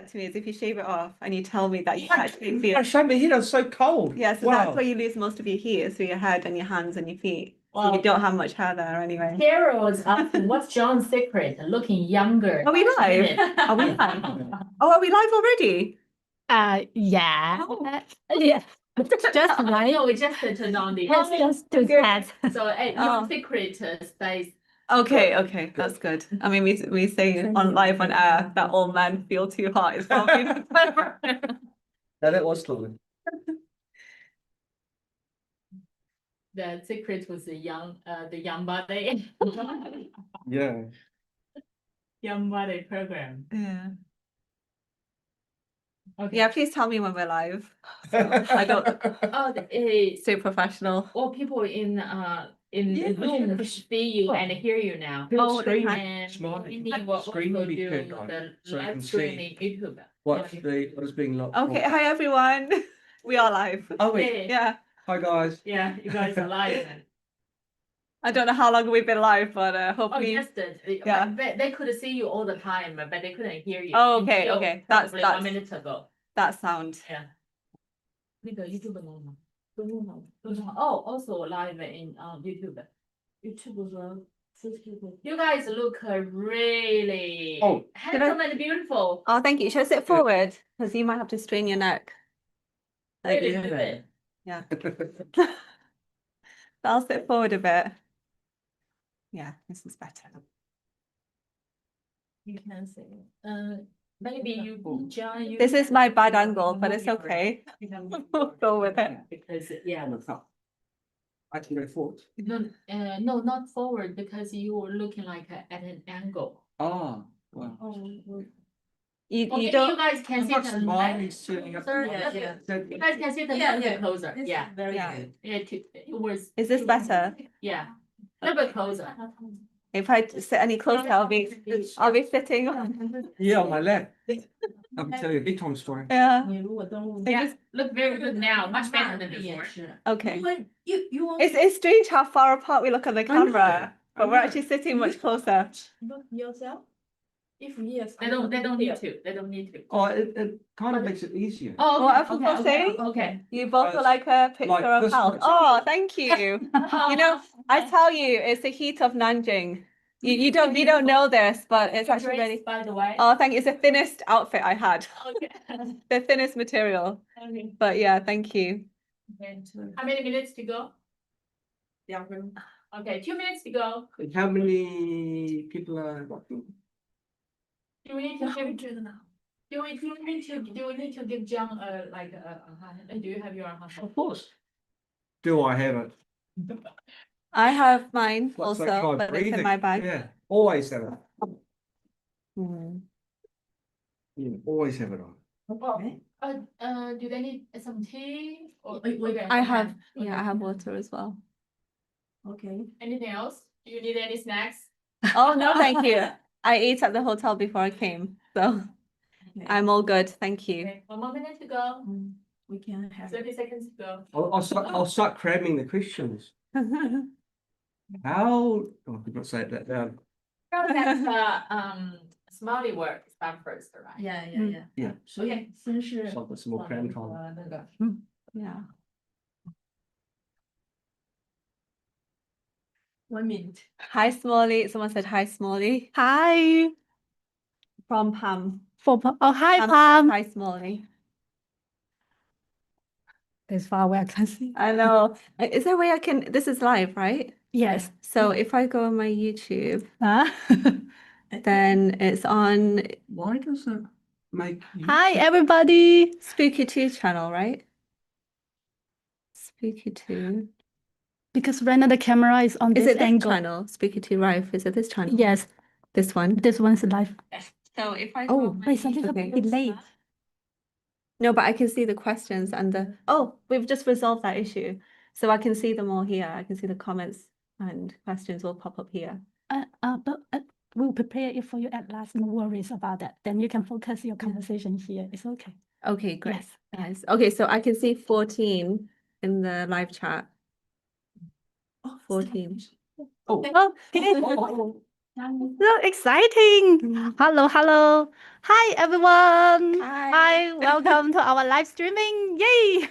to me is if you shave it off and you tell me that you actually feel. I shaved my head, I was so cold. Yeah, so Wow. that's where you lose most of your heat is through your head and your hands and your feet. So Well, you don't have much hair there anyway. Carol is asking, what's John's secret? Looking younger. Are we live? Are we live? Oh, are we live already? Yeah. Oh. Yeah. Just right. No, we just turned on the. Let's just do that. So Oh. your secret stays. Okay, okay, that's good. I mean, we say on live on air that all men feel too hot is probably clever. That was cool. The secret was the young body. Yeah. Young body program. Yeah. Okay. Yeah, please tell me when we're live. I don't. Oh, So professional. all people in Yeah, the room yeah. see you and hear you now. Oh, they Screen, can. And smart. we need what Screen also will be do turned on, the so you live can stream see in YouTube. what is being locked. Okay, hi everyone. We are live. Oh wait. Yeah. Hi guys. Yeah, you guys are live. I don't know how long we've been live, but Oh, hopefully. yes, Yeah. they could see you all the time, but they couldn't hear you. Oh, okay, until okay. probably That's 1 minute ago. that sound. Yeah. 那个 YouTube 吗？Oh, also live in YouTube. You guys look really handsome and beautiful. Oh, thank you. Should I sit forward? Because you might have to strain your neck. Like, Really good. yeah. I'll sit forward a bit. Yeah, this is better. You can see. Maybe you, John. You This is my bad angle, but it's okay. We'll go with it. because yeah. I can go forward. No, no, not forward because you were looking like at an angle. Ah, wow. You Okay, don't. you guys can see the Smiley sitting up. closer. You guys can see the little bit closer. Yeah. Very Yeah. good. It was. Is this better? Yeah. A little bit closer. If I sit any closer, I'll be sitting on. Yeah, on my left. I can tell you a big time story. Yeah. Yeah. Look very good now, much better than before. Okay. You It's strange how far apart we look on the camera, but we're actually sitting much closer. yourself? If yes, They don't need to. They don't need to. Oh, it kind of makes it easier. Oh, What okay, people say? okay. You both are like a picture Like of this health. picture. Oh, thank you. You know, I tell you, it's the heat of Nanjing. You don't know this, but it's actually really. By the way. Oh, thank you. It's the thinnest outfit I had. Okay. The thinnest material. Okay. But yeah, thank you. How many minutes to go? Okay, 2 minutes to go. How many people are watching? Do we need to give do we need to give John like a hand? Do you have your hand? Of course. Do I have it? I have mine What's that also, called? but it's in Breathing. my bag. Yeah, always have it. Hmm. Yeah, always have it on. Do they need some tea? Or I have, yeah, I have water as well. Okay. anything else? Do you need any snacks? Oh, no, thank you. I ate at the hotel before I came, so I'm all good. Thank you. Okay, 1 more minute to go. We can have. 30 seconds to go. I'll start cramming the questions. How? Oh, I could not say that down. That's smiley work is done first, right? Yeah. Yeah. 所以先是 So I've got some more cram time. 那个 Yeah. 1 minute. Hi, Smalley. Someone said hi, Smalley. Hi. From Pam. Hi, Pam. Hi, Smalley. This far away I can see. I know. Is there a way I can? This is live, right? Yes. So if I go on my YouTube, Huh? then it's on Why does it make you? Hi, everybody. Spooky2 channel, right? Spooky2. Because right now the camera is on Is this it this angle. channel? Spooky2 Live. Is it this channel? Yes, This one. this one's live. So if I Oh, wait, something okay. delayed. No, but I can see the questions and the. Oh, we've just resolved that issue. So I can see them all here. I can see the comments and questions will pop up here. But we'll prepare it for you at last. No worries about that. Then you can focus your conversation here. It's okay. Okay, great. Yes. Yes. Okay, so I can see 14 in the live chat. 14. Oh, Okay. So exciting! Hello, hello. Hi, everyone. Hi. Welcome to our live streaming. Yay!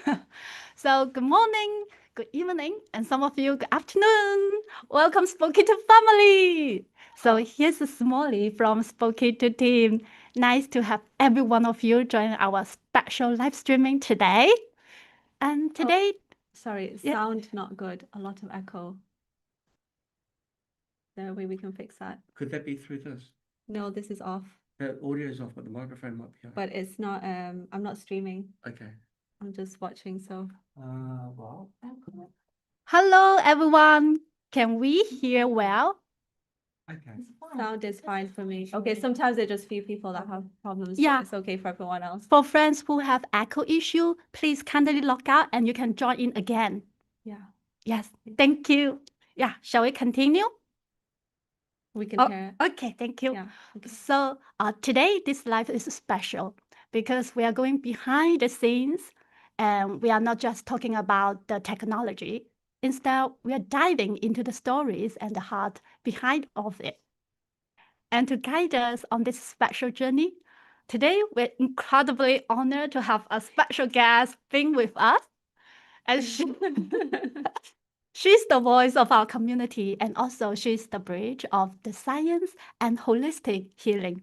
So, good morning, good evening, and some of you, good afternoon. Welcome, Spooky2 family. So, here's Smalley from Spooky2 team. Nice to have every one of you join our special live streaming today. And today, Sorry, Yeah. sound not good. A lot of echo. Is there a way we can fix that? Could that be through this? No, this is off, The audio is off, but the microphone might be on. but it's not, I'm not streaming. Okay. I'm just watching, so. Well. hello, everyone. Can we hear well? Okay. Sound is fine for me. Okay, sometimes there's just few people that have problems, Yeah. but it's okay for everyone else. For friends who have echo issue, please kindly log out and you can join in again. Yeah, Yes, thank you. Yeah, shall we continue? we can Oh, hear. okay, thank you. Yeah. Okay. So today this live is special because we are going behind the scenes and we are not just talking about the technology. Instead, we are diving into the stories and the heart behind of it. And to guide us on this special journey, today we're incredibly honored to have a special guest being with us. And she's the voice of our community, and also she's the bridge of the science and holistic healing.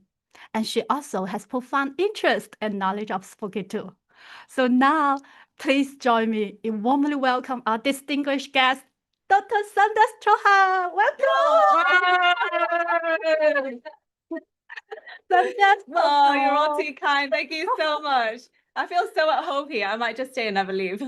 And she also has profound interest and knowledge of Spooky2. So now, please join me in warmly welcome our distinguished guest, Dr. Sundas Chohan. Welcome! Sundas, Oh, you're all too kind. Thank you so much. I feel so at home here. I might just stay and never leave.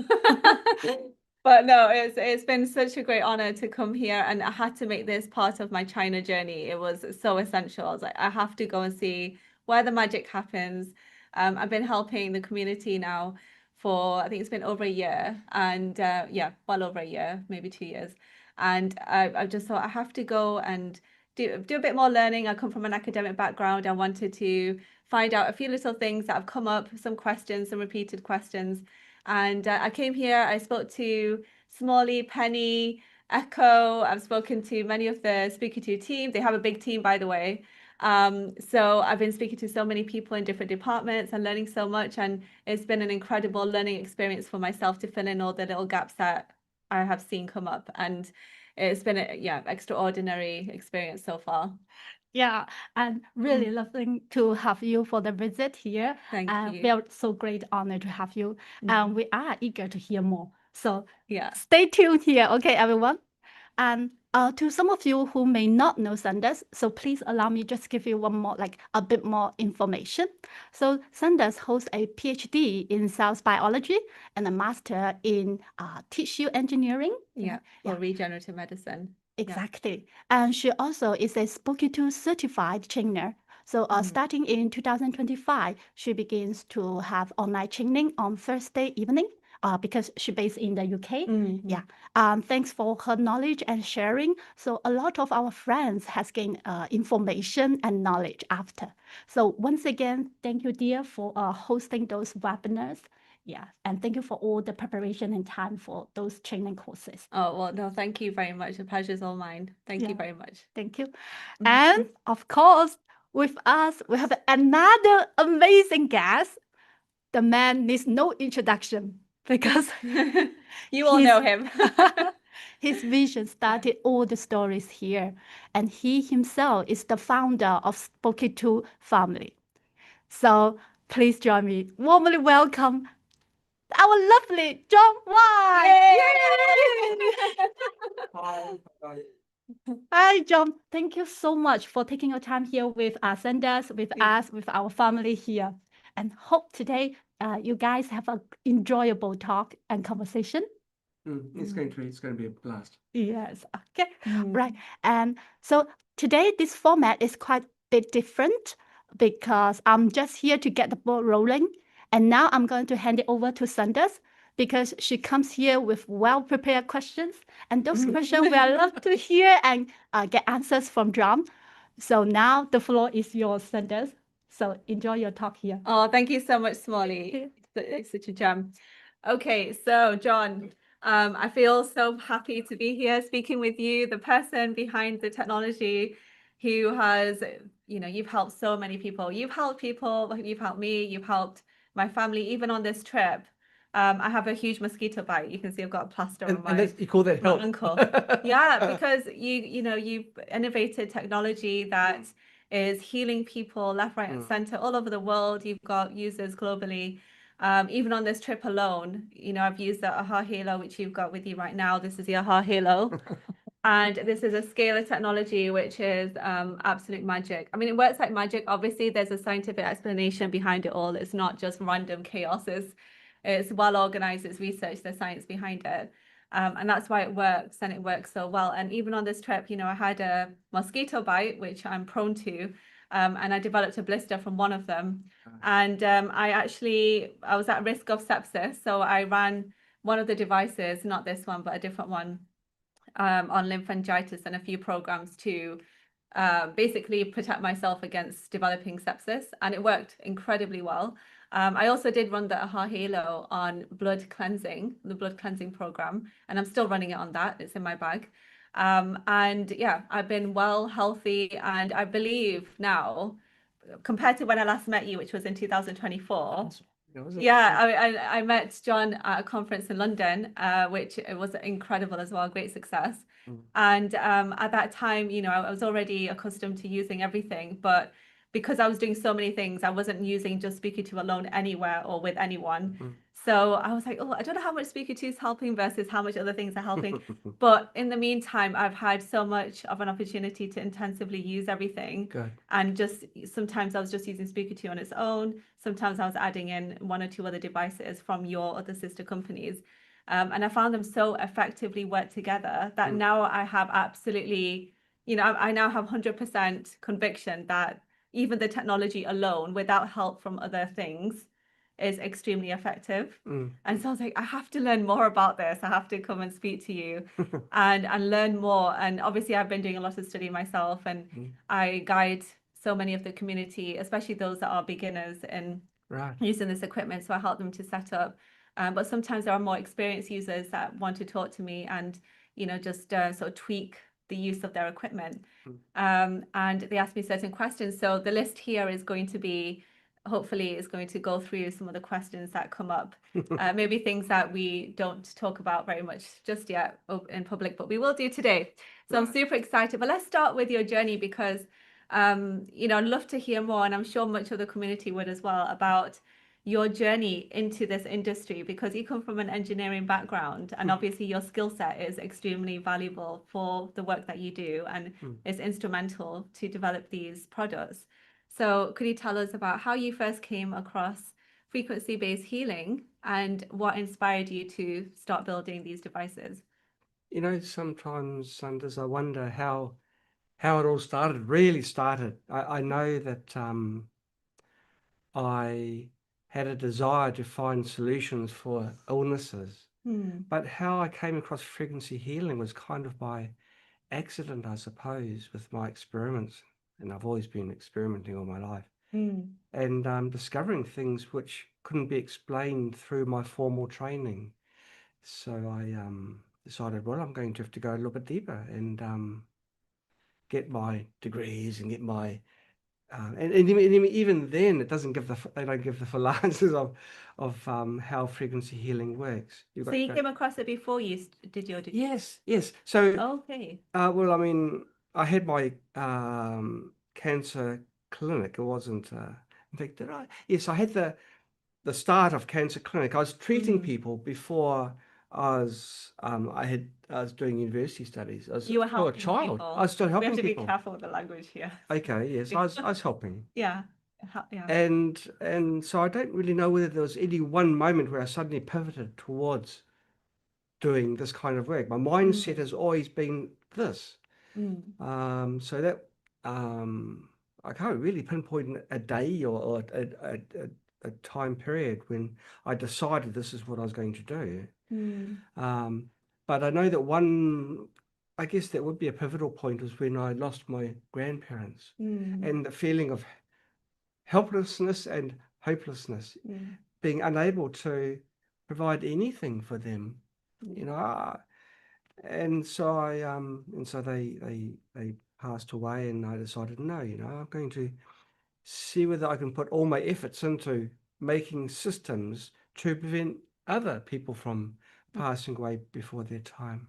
But no, it's been such a great honor to come here, and I had to make this part of my China journey. It was so essential. I was like, I have to go and see where the magic happens. I've been helping the community now for, I think it's been over a year, and yeah, well over a year, maybe 2 years. And I just thought I have to go and do a bit more learning. I come from an academic background. I wanted to find out a few little things that have come up, some questions, some repeated questions. And I came here, I spoke to Smalley, Penny, Echo. I've spoken to many of the Spooky2 team. They have a big team, by the way. So I've been speaking to so many people in different departments and learning so much. And it's been an incredible learning experience for myself to fill in all the little gaps that I have seen come up. And it's been a extraordinary experience so far. Yeah, and really lovely to have you for the visit here. Thank And you. we are so great honor to have you. And we are eager to hear more. So Yeah. stay tuned here, okay, everyone? And to some of you who may not know Sundas, so please allow me just give you one more, like a bit more information. So Sundas holds a PhD in cell biology and a master in tissue engineering. Yeah, for regenerative medicine. Exactly. And she also is a Spooky2 certified trainer. So starting in 2025, she begins to have online training on Thursday evening because she's based in the UK. Yeah. Thanks for her knowledge and sharing. So a lot of our friends has gained information and knowledge after. So once again, thank you, dear, for hosting those webinars. Yeah, and thank you for all the preparation and time for those training courses. Oh, well, no, thank you very much. The pleasure's all mine. Thank Yeah. you very much. Thank you. And of course, with us, we have another amazing guest. The man needs no introduction because You all know him. his vision started all the stories here. And he himself is the founder of Spooky2 family. So please join me. Warmly welcome our lovely John White. Hi. Hi, John. Thank you so much for taking your time here with Sundas, with us, with our family here. And hope today you guys have an enjoyable talk and conversation. It's going to be a blast. Yes. Okay. Right. And so today this format is quite a bit different because I'm just here to get the ball rolling. And now I'm going to hand it over to Sundas because she comes here with well-prepared questions. And those questions we love to hear and get answers from John. So now the floor is yours, Sundas. So enjoy your talk here. Oh, thank you so much, Smalley. It's such a gem. Okay, so John, I feel so happy to be here speaking with you, the person behind the technology. who has, you've helped so many people. You've helped people, you've helped me, you've helped my family, even on this trip. I have a huge mosquito bite. You can see I've got a plaster on And that's, you call that my help? ankle. Yeah, because you've innovated technology that is healing people left, right, and center all over the world. You've got users globally. Even on this trip alone, I've used the AHA Halo, which you've got with you right now. This is the AHA Halo. And this is a scalar technology, which is absolute magic. I mean, it works like magic. Obviously, there's a scientific explanation behind it all. It's not just random chaos. It's well organized. It's research, there's science behind it. And that's why it works, and it works so well. And even on this trip, I had a mosquito bite, which I'm prone to, and I developed a blister from one of them. And I was at risk of sepsis, so I ran one of the devices, not this one, but a different one, on lymphangitis and a few programs to basically protect myself against developing sepsis, and it worked incredibly well. I also did run the AHA Halo on blood cleansing, the blood cleansing program, and I'm still running it on that. It's in my bag. And yeah, I've been well, healthy, and I believe now, compared to when I last met you, which was in 2024. Yeah, I met John at a conference in London, which it was incredible as well, great success. And at that time, I was already accustomed to using everything, but because I was doing so many things, I wasn't using just Spooky2 alone anywhere or with anyone. So I was like, oh, I don't know how much Spooky2 is helping versus how much other things are helping. But in the meantime, I've had so much of an opportunity to intensively use everything. Good. And just sometimes I was just using Spooky2 on its own. Sometimes I was adding in one or two other devices from your other sister companies. And I found them so effectively work together that now I have absolutely, I now have 100% conviction that even the technology alone, without help from other things, is extremely effective. And so I was like, I have to learn more about this. I have to come and speak to you and learn more. And obviously I've been doing a lot of study myself, and I guide so many of the community, especially those that are beginners in using this equipment. So I help them to set up. But sometimes there are more experienced users that want to talk to me and, just sort of tweak the use of their equipment. And they ask me certain questions. So the list here is going to be, hopefully, is going to go through some of the questions that come up. Maybe things that we don't talk about very much just yet in public, but we will do today. So I'm super excited. But let's start with your journey, because, I'd love to hear more, and I'm sure much of the community would as well, about your journey into this industry, because you come from an engineering background, and obviously your skill set is extremely valuable for the work that you do, and is instrumental to develop these products. So could you tell us about how you first came across frequency-based healing and what inspired you to start building these devices? Sometimes, Sundas, I wonder how it all really started. I know that I had a desire to find solutions for illnesses, but how I came across frequency healing was kind of by accident, I suppose, with my experiments. And I've always been experimenting all my life, and discovering things which couldn't be explained through my formal training. So I decided, well, I'm going to have to go a little bit deeper and get my degrees and get my and even then, they don't give the full answers of how frequency healing works. So you came across it before you did your degree? Yes. So okay. Well, I mean, I had my cancer clinic. It wasn't. In fact, did I? Yes, I had the start of cancer clinic. I was treating people before I was doing university studies. I was You were still a helping child. people. I was still helping people. We have to be careful with the language here. Okay, yes, I was helping. Yeah. And so I don't really know whether there was any one moment where I suddenly pivoted towards doing this kind of work. My mindset has always been this. So that I can't really pinpoint a day or a time period when I decided this is what I was going to do. But I know that I guess that would be a pivotal point, was when I lost my grandparents, and the feeling of helplessness and hopelessness, being unable to provide anything for them, and so they passed away, and I decided, no, I'm going to see whether I can put all my efforts into making systems to prevent other people from passing away before their time.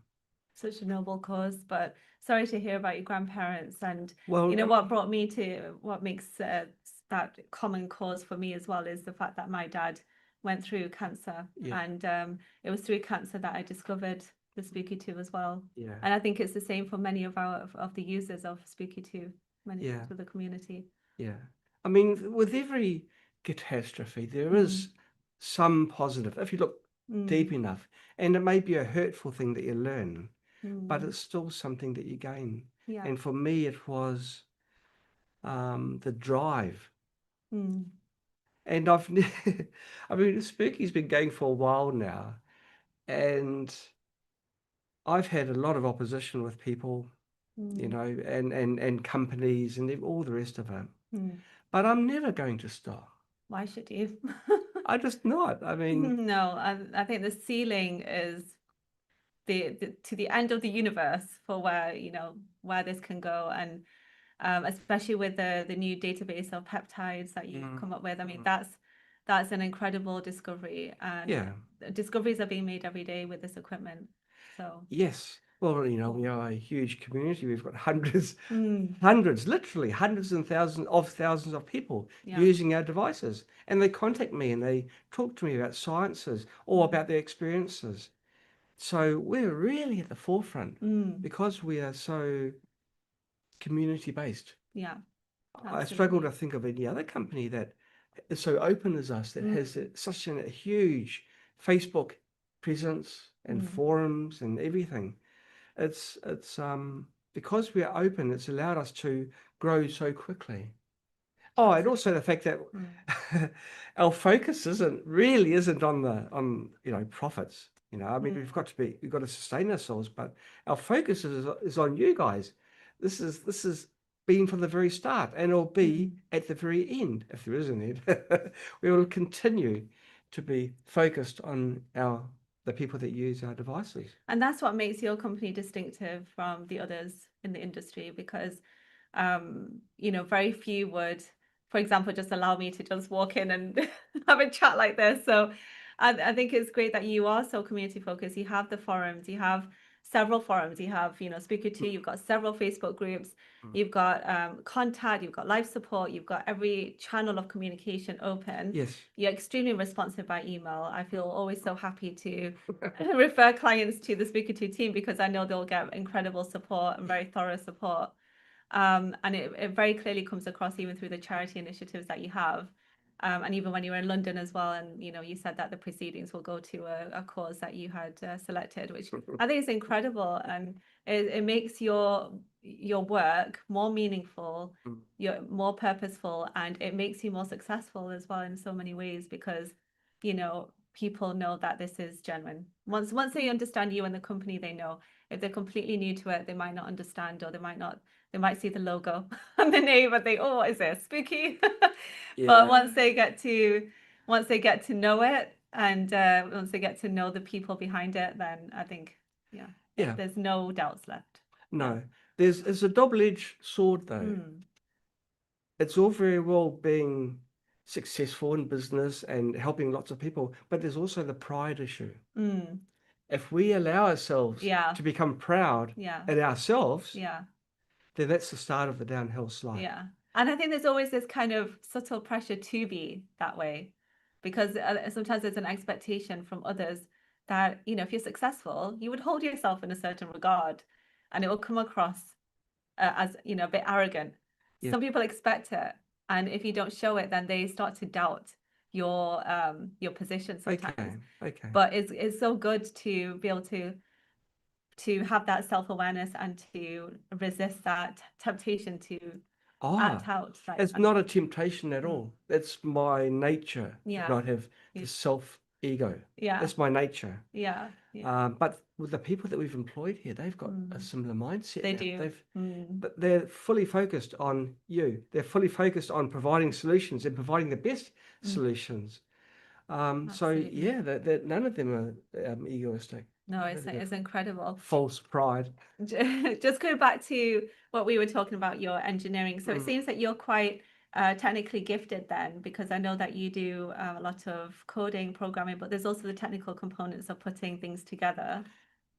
Such a noble cause, but sorry to hear about your grandparents. And Well, what brought me to what makes that common cause for me as well is the fact that my dad went through cancer, Yeah. and it was through cancer that I discovered the Spooky2 as well. Yeah. And I think it's the same for many of the users of Spooky2, many Yeah. of the community. Yeah. I mean, with every catastrophe, there is some positive if you look deep enough. And it may be a hurtful thing that you learn, but it's still something that you gain. Yeah. And for me, it was the drive. And I mean, Spooky's been going for a while now, and I've had a lot of opposition with people, and companies and all the rest of it. But I'm never going to stop. Why should you? I just not. I mean, no, I think the ceiling is to the end of the universe for where this can go, and especially with the new database of peptides that you've come up with. I mean, that's an incredible discovery, and discoveries are being made every day with this equipment. So yes. Well, we are a huge community. We've got hundreds, literally hundreds and thousands of people using our devices. And they contact me and they talk to me about sciences or about their experiences. So we're really at the forefront because we are so community-based. Yeah. I struggle to think of any other company that is so open as us, that has such a huge Facebook presence and forums and everything. It's because we are open, it's allowed us to grow so quickly. Oh, and also the fact that our focus isn't on profits. I mean, we've got to sustain ourselves, but our focus is on you guys. This is been from the very start, and it'll be at the very end, if there is an end. We will continue to be focused on the people that use our devices. And that's what makes your company distinctive from the others in the industry, because very few would, for example, just allow me to just walk in and have a chat like this. So I think it's great that you are so community focused. You have the forums, you have several forums, you have, Spooky2, you've got several Facebook groups, you've got contact, you've got live support, you've got every channel of communication open. Yes. You're extremely responsive by email. I feel always so happy to refer clients to the Spooky2 team, because I know they'll get incredible support and very thorough support. And it very clearly comes across even through the charity initiatives that you have. And even when you were in London as well, and you said that the proceedings will go to a cause that you had selected, which I think is incredible, and it makes your work more meaningful, you're more purposeful, and it makes you more successful as well in so many ways, because people know that this is genuine. Once they understand you and the company, they know. If they're completely new to it, they might not understand, or they might see the logo and the name and think, oh, what is this? Spooky. But once they get to know it, and once they get to know the people behind it, then I think, there's no doubts left. No, it's a double-edged sword though. It's all very well being successful in business and helping lots of people, but there's also the pride issue. If we allow ourselves to become proud in ourselves, then that's the start of the downhill slide. Yeah. And I think there's always this kind of subtle pressure to be that way, because sometimes there's an expectation from others that, if you're successful, you would hold yourself in a certain regard, and it will come across as, a bit arrogant. Some people expect it, and if you don't show it, then they start to doubt your position sometimes. Okay. But it's so good to be able to have that self-awareness and to resist that temptation to act out. It's not a temptation at all. That's my nature. Yeah. Not have the self-ego. Yeah. That's my nature. Yeah. But with the people that we've employed here, they've got a similar mindset. They do. But they're fully focused on you. They're fully focused on providing solutions and providing the best solutions. So Absolutely. yeah, that none of them are egoistic. No, it's Really good. incredible. False pride. Just going back to what we were talking about, your engineering. So it Mm. seems that you're quite technically gifted then, because I know that you do a lot of coding, programming, but there's also the technical components of putting things together.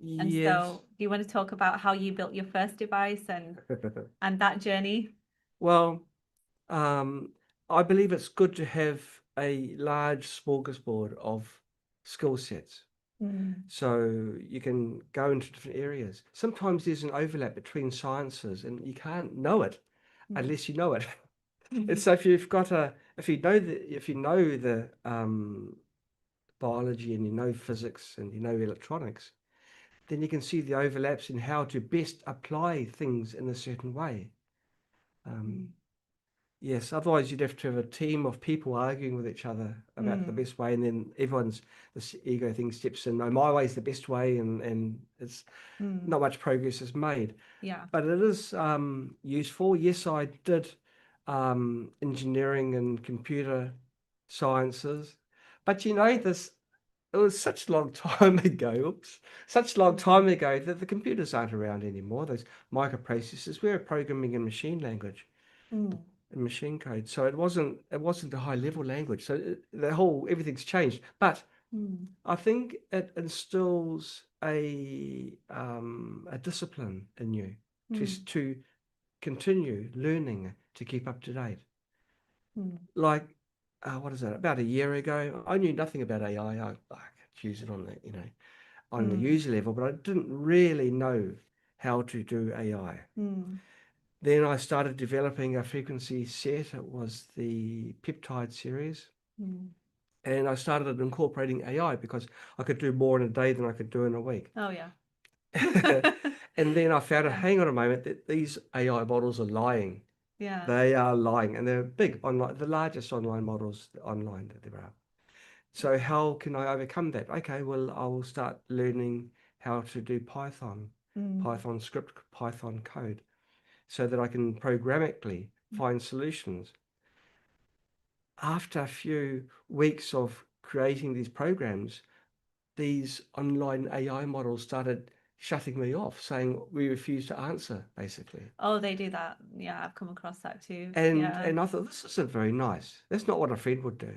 And Yes. so do you want to talk about how you built your first device and that journey? Well, I believe it's good to have a large smorgasbord of skill sets. So you can go into different areas. Sometimes there's an overlap between sciences and you can't know it unless you know it. And so if you know the biology and you know physics and you know electronics, then you can see the overlaps in how to best apply things in a certain way. Yes, otherwise you'd have to have a team of people arguing with each other about the best way, and then this ego thing steps in. No, my way is the best way, and it's not much progress is made. Yeah. But it is useful. Yes, I did engineering and computer sciences, but it was such a long time ago. Oops, such a long time ago that the computers aren't around anymore. Those microprocessors, we're programming in machine language. In machine code, so it wasn't a high level language, so everything's changed, but I think it instills a discipline in you to continue learning to keep up to date. Like what is that, about a year ago I knew nothing about AI. I could use it on the user level, but I didn't really know how to do AI. Then I started developing a frequency set. It was the peptide series. And I started incorporating AI because I could do more in a day than I could do in a week. Oh, yeah. And then I found hang on a moment, that these AI models are lying. Yeah. They are lying, and they're big online, the largest online models online that there are. So how can I overcome that? Okay, well, I will start learning how to do Python script, Python code, so that I can programmatically find solutions. After a few weeks of creating these programs, these online AI models started shutting me off, saying we refuse to answer, basically. Oh, they do that. Yeah, I've come across that too. And I thought, this isn't very nice. That's not what a friend would do.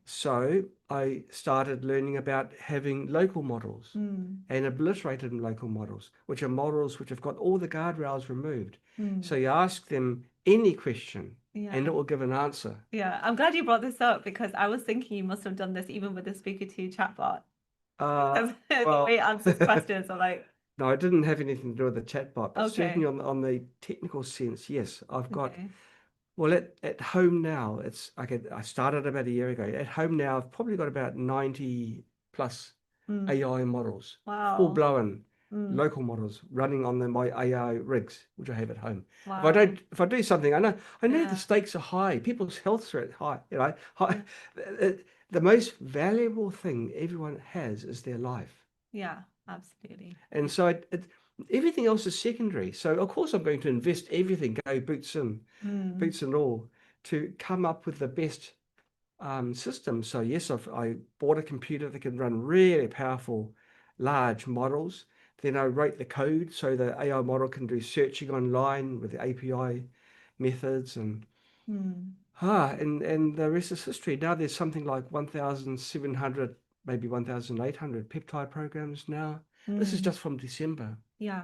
So I started learning about having local models and obliterated local models, which are models which have got all the guardrails removed. So you ask them any question and it will give an answer. Yeah, I'm glad you brought this up because I was thinking you must have done this even with the Spooky2 chatbot. The way it answers questions are like... No, I didn't have anything to do with the chatbot, but Okay. certainly on the technical sense, yes, I've got. Okay. Well, at home now, I started about a year ago. At home now, I've probably got about 90 plus AI models, Wow. full-blown local models running on my AI rigs, which I have at home. Wow. If I do something, I know the stakes are high. People's health are high. High. The most valuable thing everyone has is their life. Yeah, absolutely. And so everything else is secondary. So of course I'm going to invest everything, go boots and all, to come up with the best system. So yes, I bought a computer that can run really powerful, large models. Then I wrote the code so the AI model can do searching online with the API methods and and the rest is history. Now there's something like 1,700, maybe 1,800 peptide programs now. This is just from December. Yeah.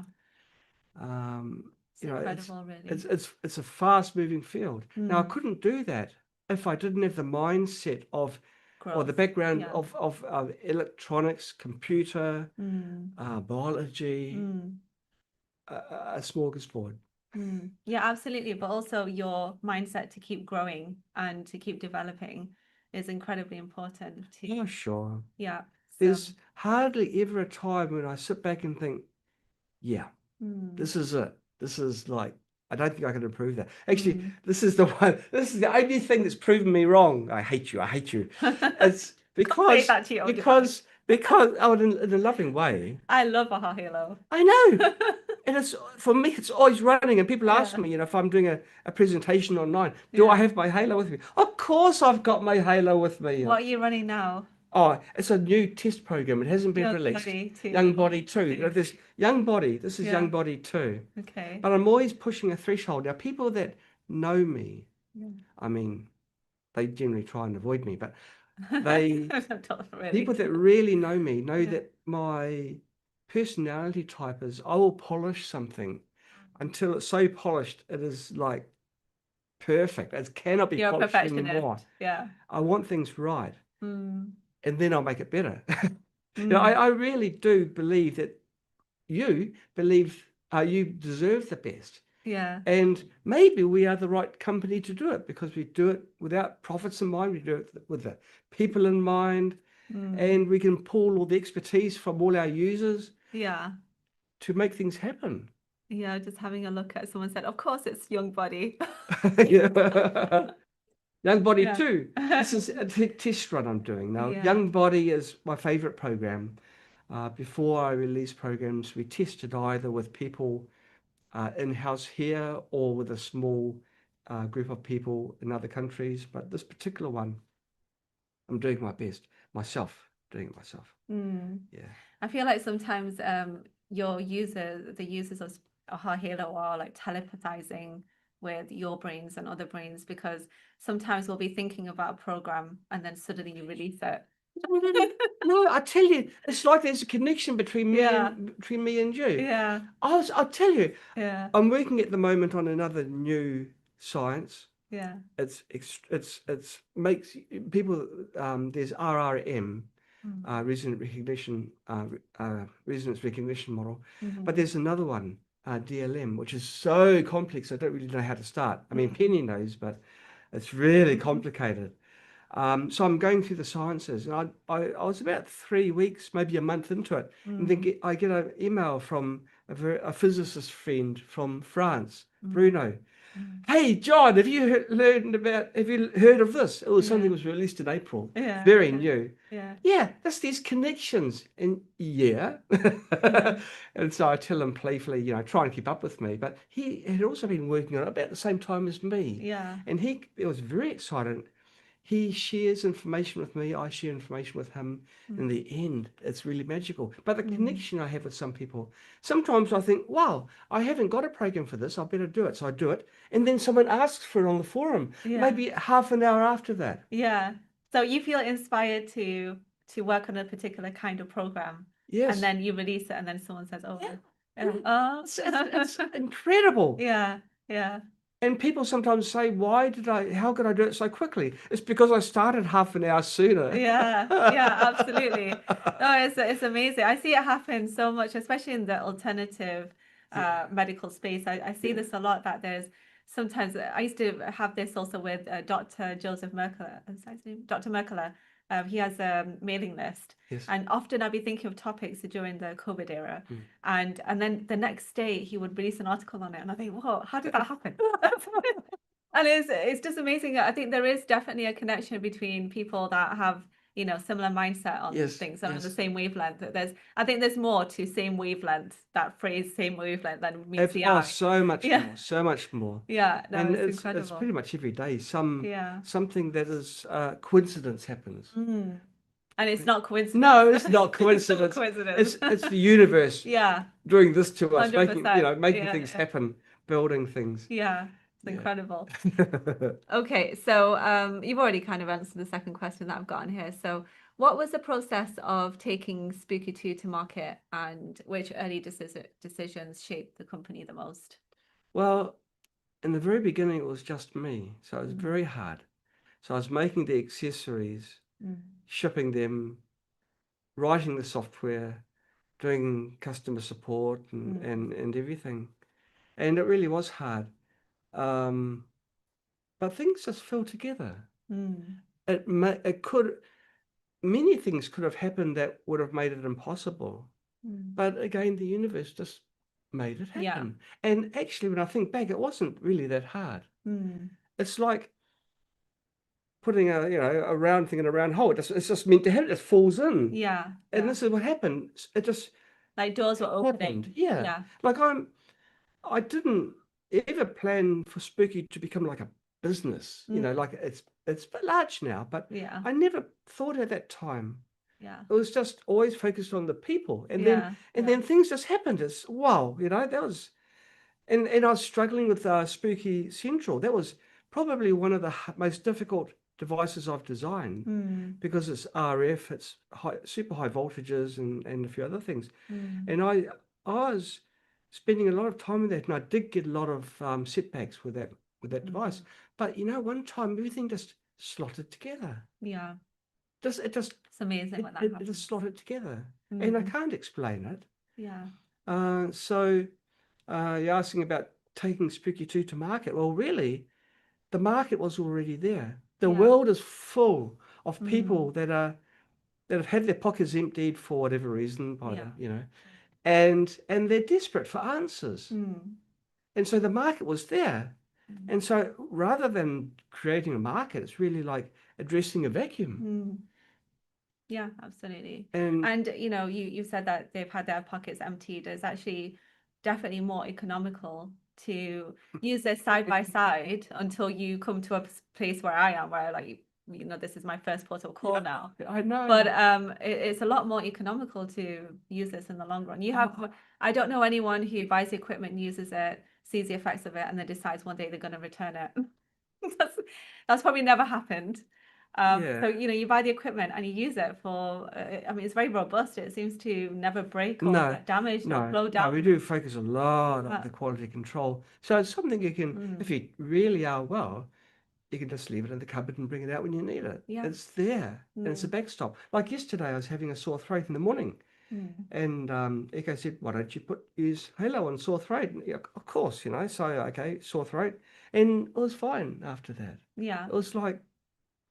It's incredible, really. It's a fast moving field. Now I couldn't do that if I didn't have the mindset of or the background of electronics, computer, biology, a smorgasbord. Yeah, absolutely. But also your mindset to keep growing and to keep developing is incredibly important too. Yeah, sure. Yeah. There's hardly ever a time when I sit back and think, yeah, this is it. This is like, I don't think I can improve that. Actually, this is the only thing that's proven me wrong. I hate you. It's because, that to your own because, oh, in a loving way. I love a halo. I know. and it's for me, it's always running. And people ask Yeah. me, if I'm doing a presentation online, do I Yeah. have my halo with me? Of course, I've got my halo with me. What are you running now? Oh, it's a new test program. It hasn't been Young released. Body 2. Young Body 2. This Young Body. This is Yeah. Young Body 2. Okay. But I'm always pushing a threshold. Now, people that know me, Yeah. I mean, they generally try and avoid me, but they Not really. people that really know me know Yeah. that my personality type is I will polish something until it's so polished it is like perfect. It cannot be You're a polished anymore. perfectionist. Yeah. I want things right, Mm. and then I'll make it better. Mm. I really do believe that you believe you deserve the best. Yeah. And maybe we are the right company to do it because we do it without profits in mind. We do it with the people in mind, and we can pull all the expertise from all our users Yeah. to make things happen. Yeah. Just having a look at someone said, of course it's Young Body. Yeah. Young Body Yeah. 2. This is a test run I'm doing now. Yeah. Young Body is my favorite program. Before I release programs, we tested either with people in-house here or with a small group of people in other countries. But this particular one, I'm doing my best myself, doing it myself. Yeah. I feel like sometimes the users of Halo are like telepathizing with your brains and other brains, because sometimes we'll be thinking about a program and then suddenly you release it. No, I tell you, it's like there's a connection between me Yeah. and you. Yeah. I'll tell you, Yeah. I'm working at the moment on another new science. Yeah. It's makes people there's RRM, resonance recognition model, but there's another one, DLM, which is so complex I don't really know how to start. I mean, Penny knows, but it's really complicated. So I'm going through the sciences, and I was about 3 weeks, maybe a month into it, and then I get an email from a physicist friend from France, Bruno. Hey, John, have you heard of this? It was something that was released in April. Yeah. Very new. Yeah. Yeah, that's these connections. And yeah. And so I tell him playfully, try and keep up with me. But he had also been working on it about the same time as me. Yeah. And he was very excited. He shares information with me. I share information with him. In the end, it's really magical. But the connection I have with some people, sometimes I think, wow, I haven't got a program for this. I better do it. So I do it. And then someone asks for it on the forum, maybe half an hour after that. Yeah. So you feel inspired to work on a particular kind of program. Yes. And then you release it and then someone says, oh, It's incredible. Yeah. Yeah. And people sometimes say, how could I do it so quickly? It's because I started half an hour sooner. Yeah, absolutely. No, it's amazing. I see it happen so much, especially in the alternative medical space. I see this a lot, that there's sometimes, I used to have this also with Dr. Joseph Merkler. Is that his name? Dr. Merkler. He has a mailing list. Yes. And often I'd be thinking of topics during the COVID era. And then the next day he would release an article on it. And I think, whoa, how did that happen? And it's just amazing. I think there is definitely a connection between people that have, similar mindset on things, on the same wavelength. I think there's more to same wavelength, that phrase, same wavelength, than meets the eye. So much more, so much more. Yeah, no, and it's incredible. It's pretty much every day. Something that is coincidence happens. And it's not coincidence. No, it's not coincidence. It's the universe. Doing this to us, 100%. making things happen, building things. Yeah. It's incredible. Okay, so you've already kind of answered the second question that I've got on here. So what was the process of taking Spooky2 to market, and which early decisions shaped the company the most? Well, in the very beginning, it was just me. So it was very hard. So I was making the accessories, shipping them, writing the software, doing customer support and everything. And it really was hard. But things just fell together. Many things could have happened that would have made it impossible. But again, the universe just made it happen. And actually, when I think back, it wasn't really that hard. It's like putting a round thing in a round hole. It's just meant to happen. It just falls in. Yeah. And this is what happened. It just Like doors were opening. happened. Yeah. Yeah. Like I didn't ever plan for Spooky to become like a business, you know, like it's a bit large now, but Yeah. I never thought at that time. Yeah. It was just always focused on the people. And Yeah. then things just happened. It's wow, you know, that was and I was struggling with Spooky Central. That was probably one of the most difficult devices I've designed because it's RF, it's super high voltages and a few other things. And I was spending a lot of time with that, and I did get a lot of setbacks with that device. But you know, one time everything just slotted together. Yeah. It's amazing when that it happens. just slotted together, and I can't explain it. Yeah. So you're asking about taking Spooky2 to market. Well, really, the market was already there. The world is full of people that have had their pockets emptied for whatever reason, by the, you know, and they're desperate for answers. And so the market was there. And so rather than creating a market, it's really like addressing a vacuum. Yeah, absolutely. And you know, you said that they've had their pockets emptied. It's actually definitely more economical to use this side by side until you come to a place where I am, where like, you know, this is my first port of call now. I know. But it's a lot more economical to use this in the long run. You have, I don't know anyone who buys the equipment, uses it, sees the effects of it, and then decides one day they're going to return it. That's probably never happened. So, you know, you buy the equipment and you use it for, I mean, it's very robust. It seems to never break or get damaged or slow down. No, we do focus a lot on the quality control. So it's something you can, if you really are well, you can just leave it in the cupboard and bring it out when you need it. Yeah. It's there and it's a backstop. Like yesterday, I was having a sore throat in the morning. And Echo said, why don't you use Halo on sore throat? And, yeah, of course, you know, so okay, sore throat. And it was fine after that. Yeah. It was like,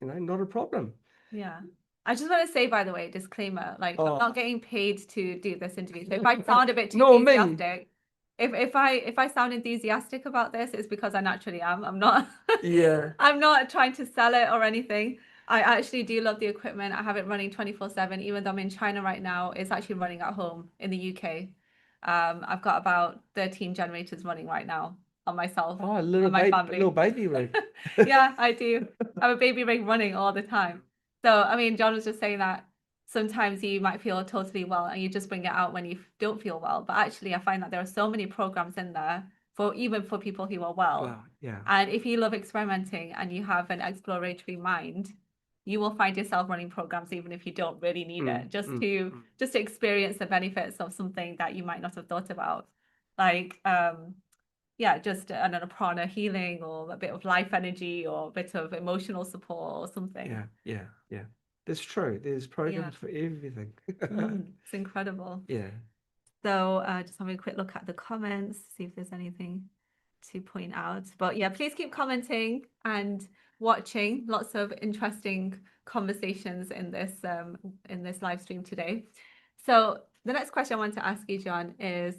you know, not a problem. Yeah. I just want to say, by the way, disclaimer, like I'm not getting paid to do this interview. So if I sound a bit too enthusiastic, if I sound enthusiastic about this, it's because I naturally am. I'm not I'm not trying to sell it or anything. I actually do love the equipment. I have it running 24/7, even though I'm in China right now. It's actually running at home in the UK. I've got about 13 generators running right now on myself and my family. Little baby rig. Yeah, I do. I have a baby rig running all the time. So, I mean, John was just saying that sometimes you might feel totally well and you just bring it out when you don't feel well. But actually, I find that there are so many programs in there for even for people who are well. Wow, yeah. And if you love experimenting and you have an exploratory mind, you will find yourself running programs even if you don't really need it, just to experience the benefits of something that you might not have thought about. Like yeah, just I don't know, prana healing or a bit of life energy or a bit of emotional support or something. Yeah. That's true. There's programs for everything. It's incredible. Yeah. So just having a quick look at the comments, see if there's anything to point out. But yeah, please keep commenting and watching. Lots of interesting conversations in this live stream today. So the next question I want to ask you, John, is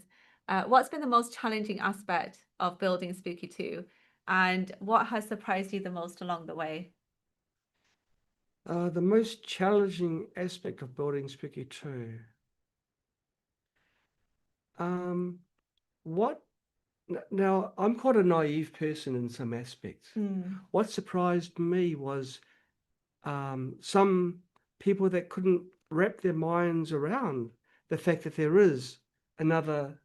what's been the most challenging aspect of building Spooky2, and what has surprised you the most along the way? The most challenging aspect of building Spooky2. Now, I'm quite a naive person in some aspects. What surprised me was some people that couldn't wrap their minds around the fact that there is another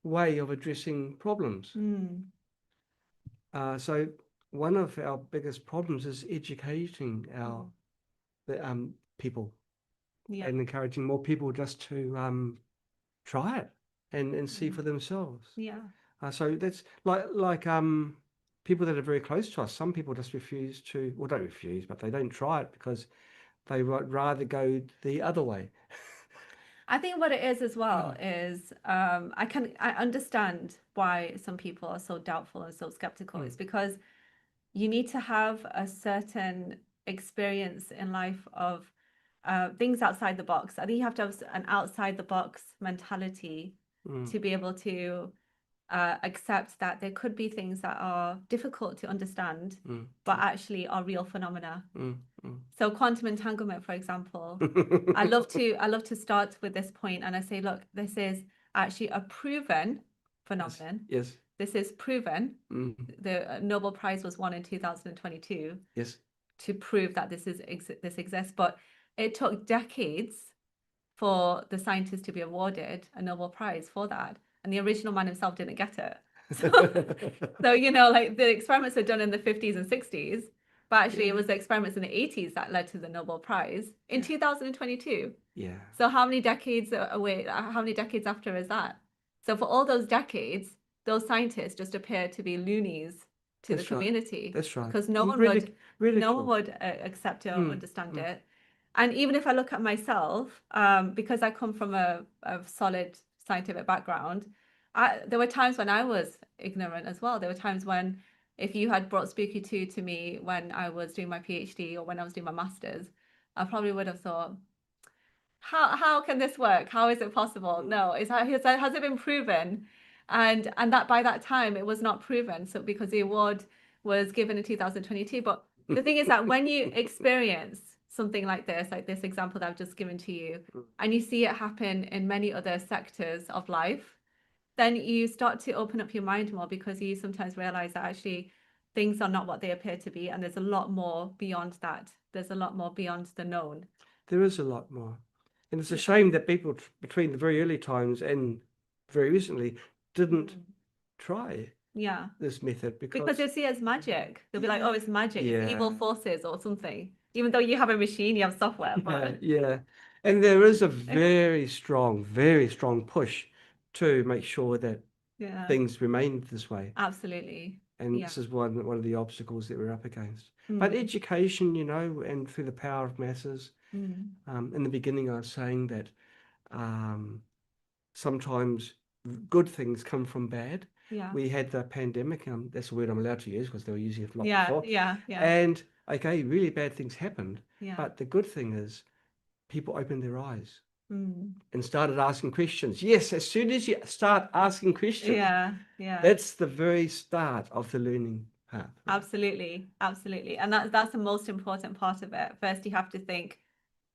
way of addressing problems. So one of our biggest problems is educating the people and encouraging more people just to try it and see for themselves. So that's like people that are very close to us. Some people just refuse to, well, don't refuse, but they don't try it because they would rather go the other way. I think what it is as well is I understand why some people are so doubtful and so skeptical. It's because you need to have a certain experience in life of things outside the box. I think you have to have an outside the box mentality to be able to accept that there could be things that are difficult to understand, but actually are real phenomena. So quantum entanglement, for example, I love to start with this point, and I say, look, this is actually a proven phenomenon. Yes. This is proven. The Nobel Prize was won in 2022. Yes. To prove that this exists, but it took decades for the scientists to be awarded a Nobel Prize for that, and the original man himself didn't get it. So you know, like the experiments were done in the 50s and 60s, but actually it was the experiments in the 80s that led to the Nobel Prize in 2022. Yeah. So how many decades away? How many decades after is that? So for all those decades, those scientists just appeared to be loonies to the community. That's right. Because no one would accept it or understand it. And even if I look at myself, because I come from a solid scientific background, there were times when I was ignorant as well. There were times when, if you had brought Spooky2 to me when I was doing my PhD or when I was doing my master's, I probably would have thought, how can this work? How is it possible? No, has it been proven? And that by that time it was not proven. So because the award was given in 2022. But the thing is that when you experience something like this example that I've just given to you, and you see it happen in many other sectors of life, then you start to open up your mind more, because you sometimes realize that actually things are not what they appear to be, and there's a lot more beyond that. There's a lot more beyond the known. There is a lot more. And it's a shame that people between the very early times and very recently didn't try this method, because they see it as magic. They'll be like, oh, it's magic, it's evil forces or something. Even though you have a machine, you have software. But... Yeah. And there is a very strong push to make sure that things remain this way. Absolutely. And this is one of the obstacles that we're up against. But education, you know, and through the power of masses. In the beginning, I was saying that sometimes good things come from bad. We had the pandemic, that's a word I'm allowed to use because they were using it a lot before. And okay, really bad things happened. But the good thing is people opened their eyes and started asking questions. Yes, as soon as you start asking questions, that's the very start of the learning path. Right? Absolutely. And that's the most important part of it. First, you have to think,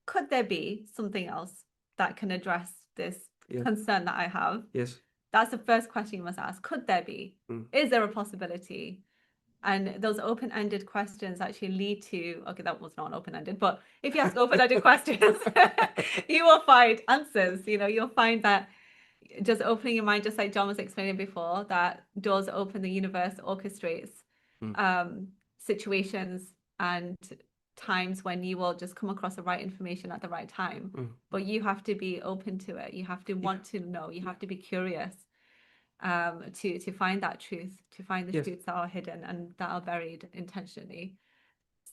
could there be something else that can address this concern that I have? Yes. That's the first question you must ask. Could there be? Is there a possibility? And those open-ended questions actually lead to, okay, that was not open-ended, but if you ask open-ended questions, you will find answers. You know, you'll find that just opening your mind, just like John was explaining before, that doors open, the universe orchestrates situations and times when you will just come across the right information at the right time. But you have to be open to it. You have to want to know. You have to be curious to find that truth, to find the truths that are hidden and that are buried intentionally.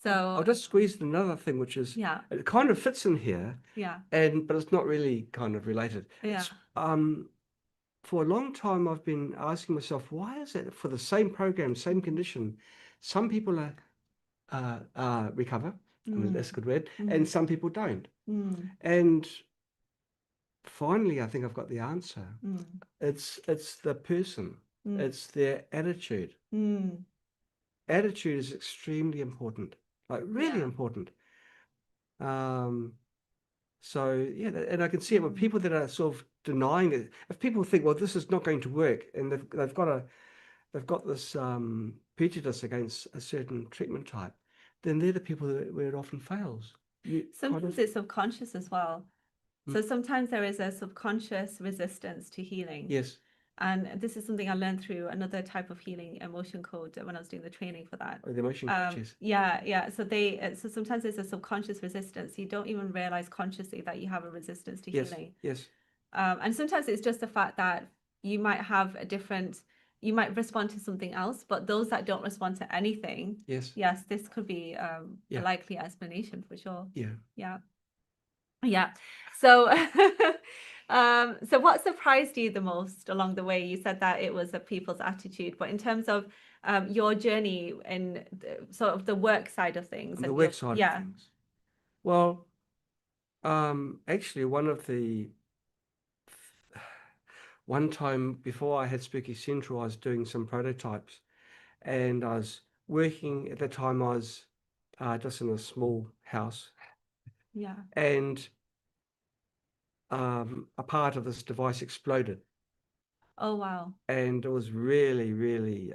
So I'll just squeeze in another thing, which is it kind of fits in here, but it's not really kind of related. For a long time, I've been asking myself, why is it for the same program, same condition, some people recover, I mean, that's a good word, and some people don't. And finally, I think I've got the answer. It's the person. It's their attitude. Attitude is extremely important, like really important. So yeah, and I can see it with people that are sort of denying it. If people think, well, this is not going to work, and they've got this prejudice against a certain treatment type, then they're the people where it often fails. Sometimes it's subconscious as well. So sometimes there is a subconscious resistance to healing. Yes. And this is something I learned through another type of healing, emotion code, when I was doing the training for that. Oh, the emotion coaches. Yeah. So sometimes there's a subconscious resistance. You don't even realize consciously that you have a resistance to healing. Yes. And sometimes it's just the fact that you might have you might respond to something else, but those that don't respond to anything, yes, this could be a likely explanation for sure. Yeah. So, so what surprised you the most along the way? You said that it was a people's attitude, but in terms of your journey in sort of the work side of things, the work side of things. Well, actually, one of the one time before I had Spooky Central, I was doing some prototypes, and I was working at the time. I was just in a small house, Yeah. and a part of this device exploded, Oh, wow. and it was really, really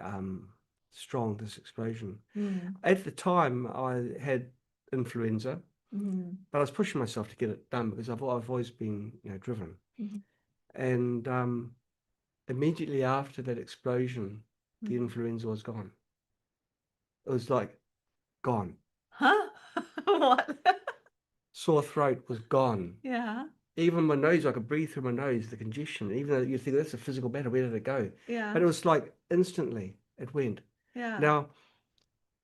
strong, this explosion. Mm. At the time, I had influenza, Mm. but I was pushing myself to get it done because I've always been, driven. Mhm. And immediately after that explosion, the Mhm. influenza was gone. It was like gone. Huh? What? Sore throat was gone. Yeah. Even my nose, I could breathe through my nose, the congestion, even though you think that's a physical matter, where did it go? Yeah. But it was like instantly it went. Yeah. Now,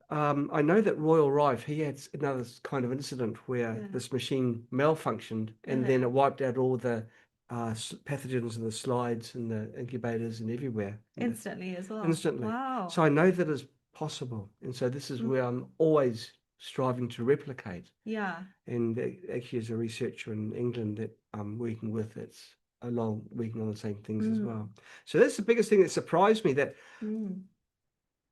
I know that Royal Rife, he had another kind of incident where Yeah. this machine malfunctioned, and then it wiped out all the pathogens in the slides and the incubators and everywhere. Instantly as well. Instantly. Wow. So I know that is possible. And so this is where I'm always striving to replicate. Yeah. And actually, as a researcher in England that I'm working with, it's along working on the same things as well. So that's the biggest thing that surprised me, that Mm.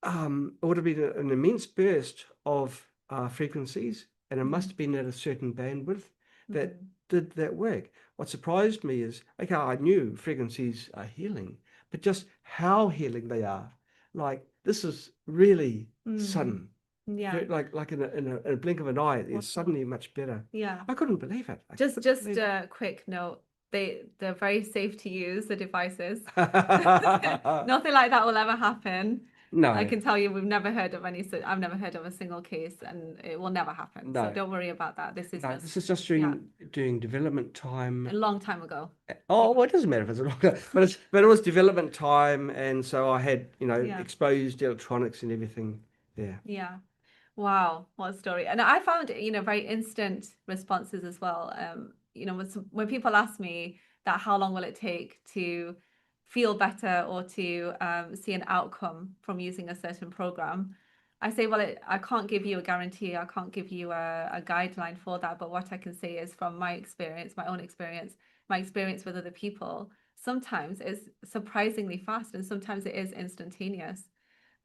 it would have been an immense burst of frequencies, and it must have been at a certain bandwidth that did that work. What surprised me is, okay, I knew frequencies are healing, but just how healing they are. Like, this is really sudden. Yeah. Like in a blink of an eye, it's Wow. suddenly much better. Yeah. I couldn't believe it. Just a quick note. They're very safe to use, the devices. No. Nothing like that will ever happen. I can tell you, I've never heard of a single case, and it will never happen. So No. don't worry about that. This is No, just this is just during development time. a long time ago. Oh, well, it doesn't matter if it's a long time, but it was development time, and so I had, Yeah. exposed electronics and everything there. Yeah. Wow, what a story. And I found, very instant responses as well. When people ask me that how long will it take to feel better or to see an outcome from using a certain program, I say, well, I can't give you a guarantee. I can't give you a guideline for that. But what I can say is from my experience, my own experience, my experience with other people, sometimes it's surprisingly fast and sometimes it is instantaneous.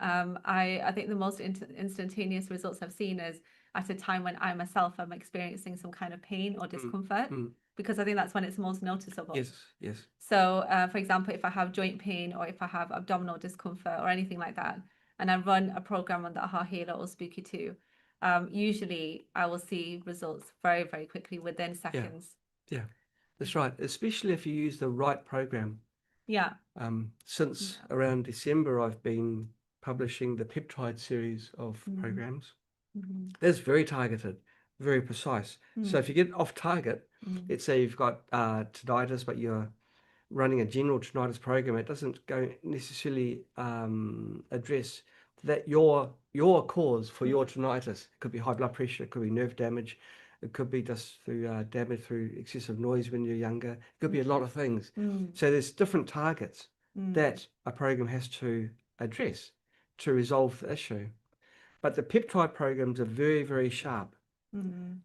I think the most instantaneous results I've seen is at a time when I myself am experiencing some kind of pain or discomfort, because I think that's when it's most noticeable. Yes, yes. So, for example, if I have joint pain or if I have abdominal discomfort or anything like that, and I run a program on the AHA Healer or Spooky2, usually I will see results very, very quickly within seconds. Yeah, that's right. Especially if you use the right program. Yeah. Since around December, I've been publishing the peptide series of programs. That's very targeted, very precise. So if you get off target, let's say you've got tinnitus, but you're running a general tinnitus program, it doesn't go necessarily address that your cause for your tinnitus. It could be high blood pressure, it could be nerve damage, it could be just through damage through excessive noise when you're younger. It could be a lot of things. So there's different targets that a program has to address to resolve the issue. But the peptide programs are very, very sharp. And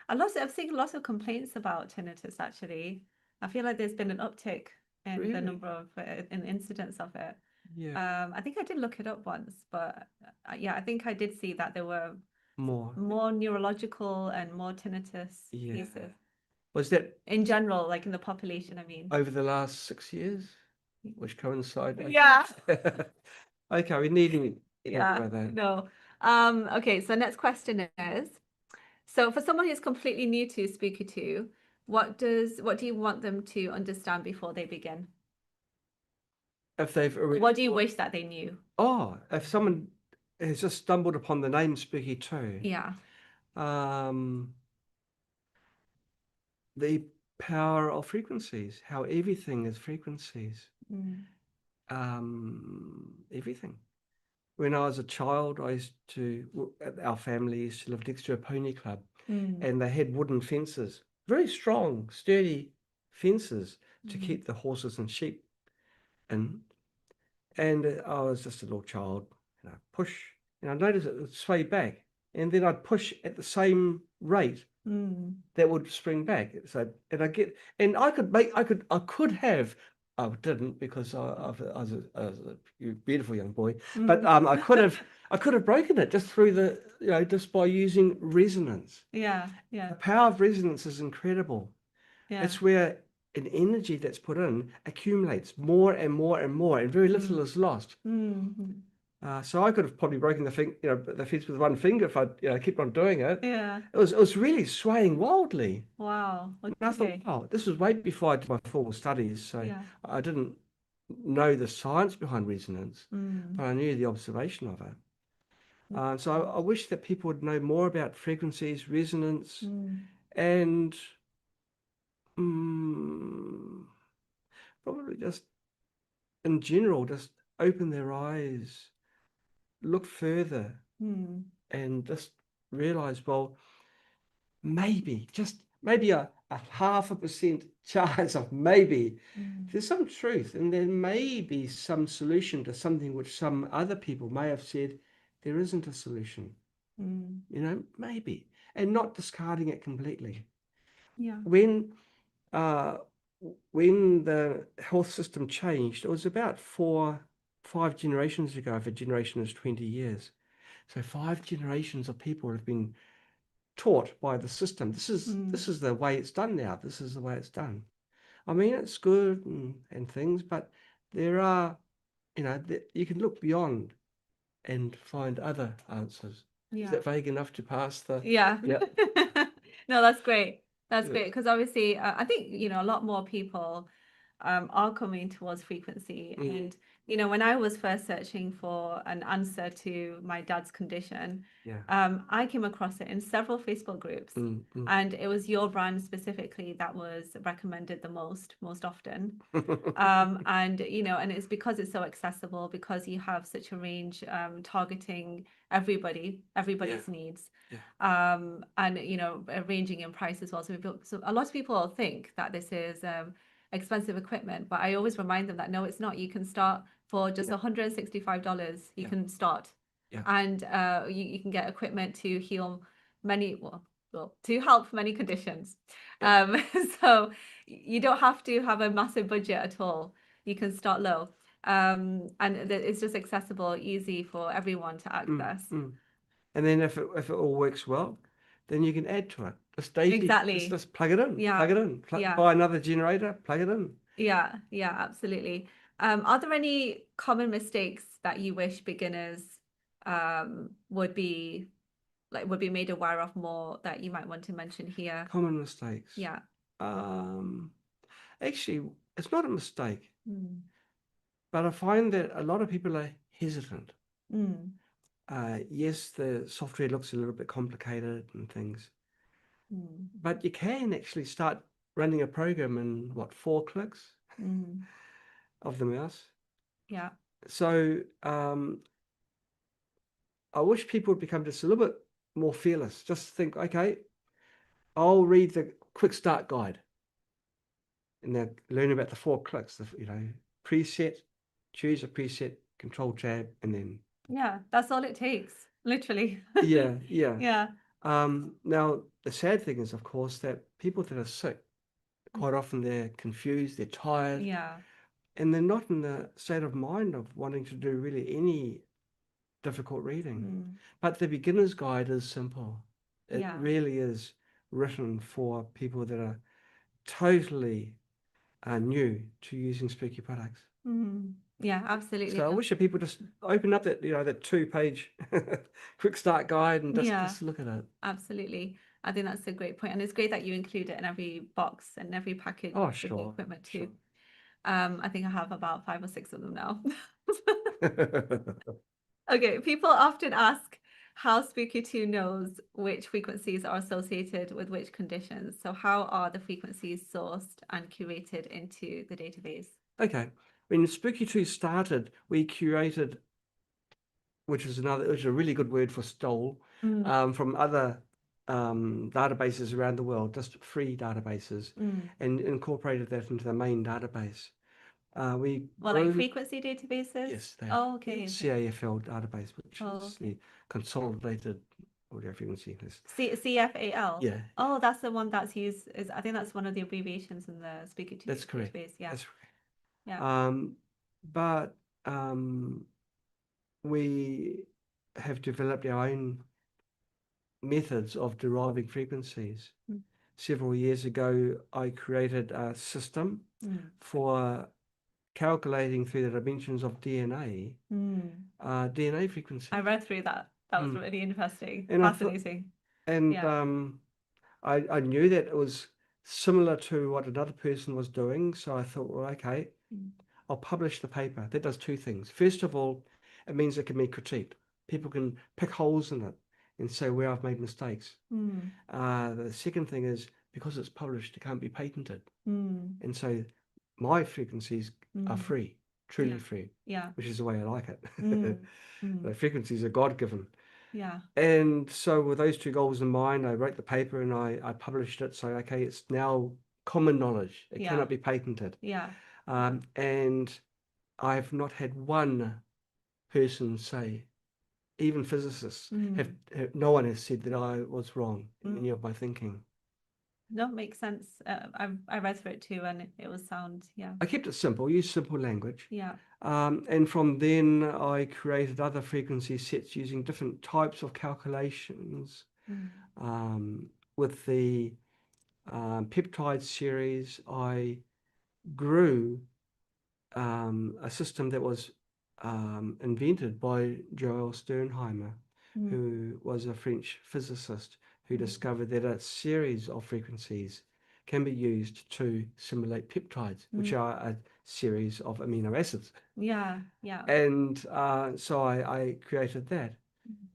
I've seen a lot of complaints about tinnitus actually. I feel like there's been an uptick in the number of in incidents of it. Yeah. I think I did look it up once, but I think I did see that there were more neurological and more tinnitus cases. Was that in general, like in the population, I mean? Over the last 6 years, which coincide. Yeah. Okay, we need to Yeah. about that. No. Okay, so next question is, so for someone who's completely new to Spooky2, what do you want them to understand before they begin? If they've already, What do you wish that they knew? if someone has just stumbled upon the name Spooky2, Yeah. The power of frequencies, how everything is frequencies. Everything. When I was a child, our family used to live next to a pony club, and they had wooden fences, very strong, sturdy fences to keep the horses and sheep in. And I was just a little child, push, and I noticed it would sway back and then I'd push at the same rate, that would spring back. So, and I could have, I didn't because I was a beautiful young boy, but I could have broken it just through just by using resonance. Yeah, The yeah, power of resonance is incredible. yeah. It's where an energy that's put in accumulates more and more and more, and very little is lost. So I could have probably broken the fence with one finger if I kept on doing it. Yeah. It was really swaying wildly. Wow. And I thought, Okay. wow, this was way before I did my formal studies, so Yeah. I didn't know the science behind resonance, but I knew the observation of it. So I wish that people would know more about frequencies, resonance, and probably just in general, just open their eyes, look further, and just realize, well, maybe, just maybe a 0.5% chance of maybe there's some truth, and there may be some solution to something which some other people may have said there isn't a solution. Maybe, and not discarding it completely. Yeah. When the health system changed, it was about 5 generations ago. If a generation is 20 years, so 5 generations of people have been taught by the system. This is the way it's done now. This is the way it's done. I mean, it's good and things, but there are, you can look beyond and find other answers. Yeah. Is that vague enough to pass the? Yeah. Yeah. No, that's great. That's Yeah. great because obviously I think a lot more people are coming towards frequency. And when I was first searching for an answer to my dad's condition, I came across it in several Facebook groups, and it was your brand specifically that was recommended the most often. And and it's because it's so accessible, because you have such a range, targeting everybody's needs, and ranging in price as well. So a lot of people think that this is expensive equipment, but I always remind them that no, it's not. You can start for just $165. You can start, and you can get equipment to heal many, to help many conditions. So you don't have to have a massive budget at all. You can start low, and it's just accessible, easy for everyone to access. And then if it all works well, then you can add to it. Just daily, Exactly. just plug it in, Yeah. plug it in, Yeah. buy another generator, plug it in. Yeah, absolutely. Are there any common mistakes that you wish beginners would be made aware of more that you might want to mention here? Common mistakes. Yeah. Actually, it's not a mistake, but I find that a lot of people are hesitant. Yes, the software looks a little bit complicated and things, but you can actually start running a program in 4 clicks of the mouse. Yeah. So I wish people would become just a little bit more fearless. Just think, okay, I'll read the quick start guide, and then learn about the 4 clicks. Preset, choose a preset, control tab, and then that's all it takes, literally. yeah. Yeah. Now the sad thing is, of course, that people that are sick, quite often they're confused, they're tired, and they're not in the state of mind of wanting to do really any difficult reading. But the beginner's guide is simple. It really is written for people that are totally new to using Spooky products. Yeah, absolutely. So I wish that people just open up that that 2-page quick start guide and just look at it. Absolutely. I think that's a great point, and it's great that you include it in every box and every package Oh, with the sure, equipment too. sure. I think I have about 5 or 6 of them now. Okay, people often ask how Spooky2 knows which frequencies are associated with which conditions. So how are the frequencies sourced and curated into the database? Okay, when Spooky2 started, we curated, which is a really good word for stole, from other databases around the world, just free databases, and incorporated that into the main database. Like frequency databases? Yes, they Oh, okay. CAFL database, which is the consolidated audio frequency list. CFAL. Yeah, Oh, that's the one that's used. I think that's one of the abbreviations in the Spooky2 that's correct. database. Yeah. That's correct. Yeah. But we have developed our own methods of deriving frequencies. Several years ago, I created a system for calculating through the dimensions of DNA, DNA frequency. I read through that. That was really interesting. And Fascinating. I knew that it was similar to what another person was doing. So I thought, well, okay, I'll publish the paper. That does two things. First of all, it means it can be critiqued. People can pick holes in it and say where I've made mistakes. The second thing is, because it's published, it can't be patented. And so my frequencies are free, truly free, which is the way I like it. The frequencies are God-given. Yeah. And so with those two goals in mind, I wrote the paper and I published it. So, okay, it's now common knowledge. It cannot be patented. Yeah. And I've not had one person say, even physicists, no one has said that I was wrong in any of my thinking. No, makes sense. I read through it too, and it was sound. Yeah. I kept it simple, used simple language. Yeah. And from then I created other frequency sets using different types of calculations. With the peptide series, I grew a system that was invented by Joel Sternheimer, who was a French physicist who discovered that a series of frequencies can be used to simulate peptides, which are a series of amino acids. Yeah, yeah. And so I created that.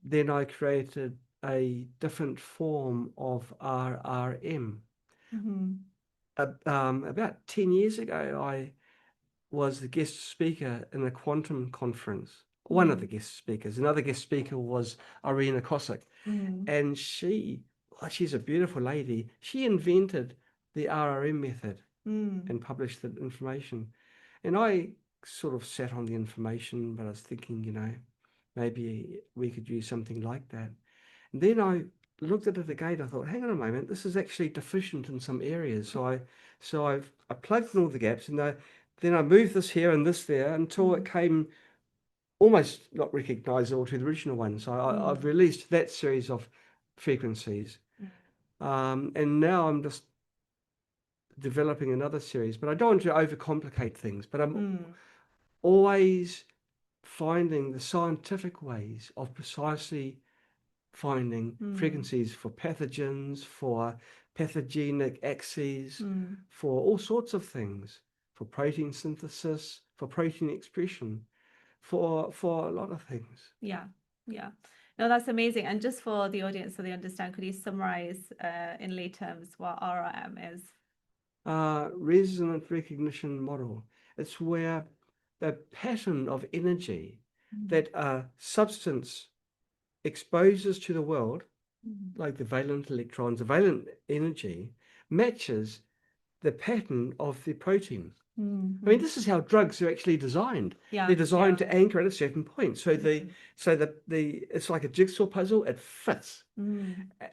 Then I created a different form of RRM. About 10 years ago, I was the guest speaker in a quantum conference. One of the guest speakers. Another guest speaker was Irina Kosick. And she's a beautiful lady. She invented the RRM method and published the information. And I sort of sat on the information, but I was thinking, maybe we could use something like that. And then I looked at it again. I thought, hang on a moment, this is actually deficient in some areas. So I plugged in all the gaps, and then I moved this here and this there until it came almost not recognizable to the original one. So I've released that series of frequencies. And now I'm just developing another series, but I don't want to overcomplicate things, but I'm always finding the scientific ways of precisely finding frequencies for pathogens, for pathogenic axes, for all sorts of things, for protein synthesis, for protein expression, for a lot of things. Yeah, yeah. No, that's amazing. And just for the audience so they understand, could you summarize in lay terms what RRM is? Resonant recognition model. It's where the pattern of energy that a substance exposes to the world, like the valent electrons, the valent energy, matches the pattern of the protein. I mean, this is how drugs are actually designed. They're designed to anchor at a certain point. So it's like a jigsaw puzzle. It fits.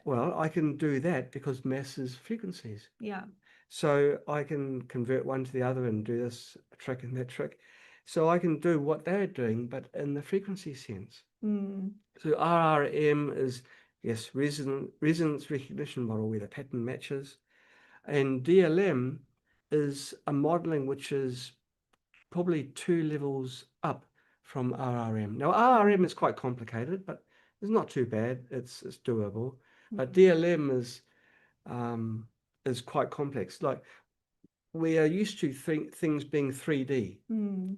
Well, I can do that because mass is frequencies. Yeah. So I can convert one to the other and do this trick and that trick. So I can do what they're doing, but in the frequency sense. So RRM is, yes, resonance recognition model where the pattern matches. And DLM is a modeling which is probably 2 levels up from RRM. Now, RRM is quite complicated, but it's not too bad. It's doable. But DLM is quite complex. Like, we are used to things being 3D.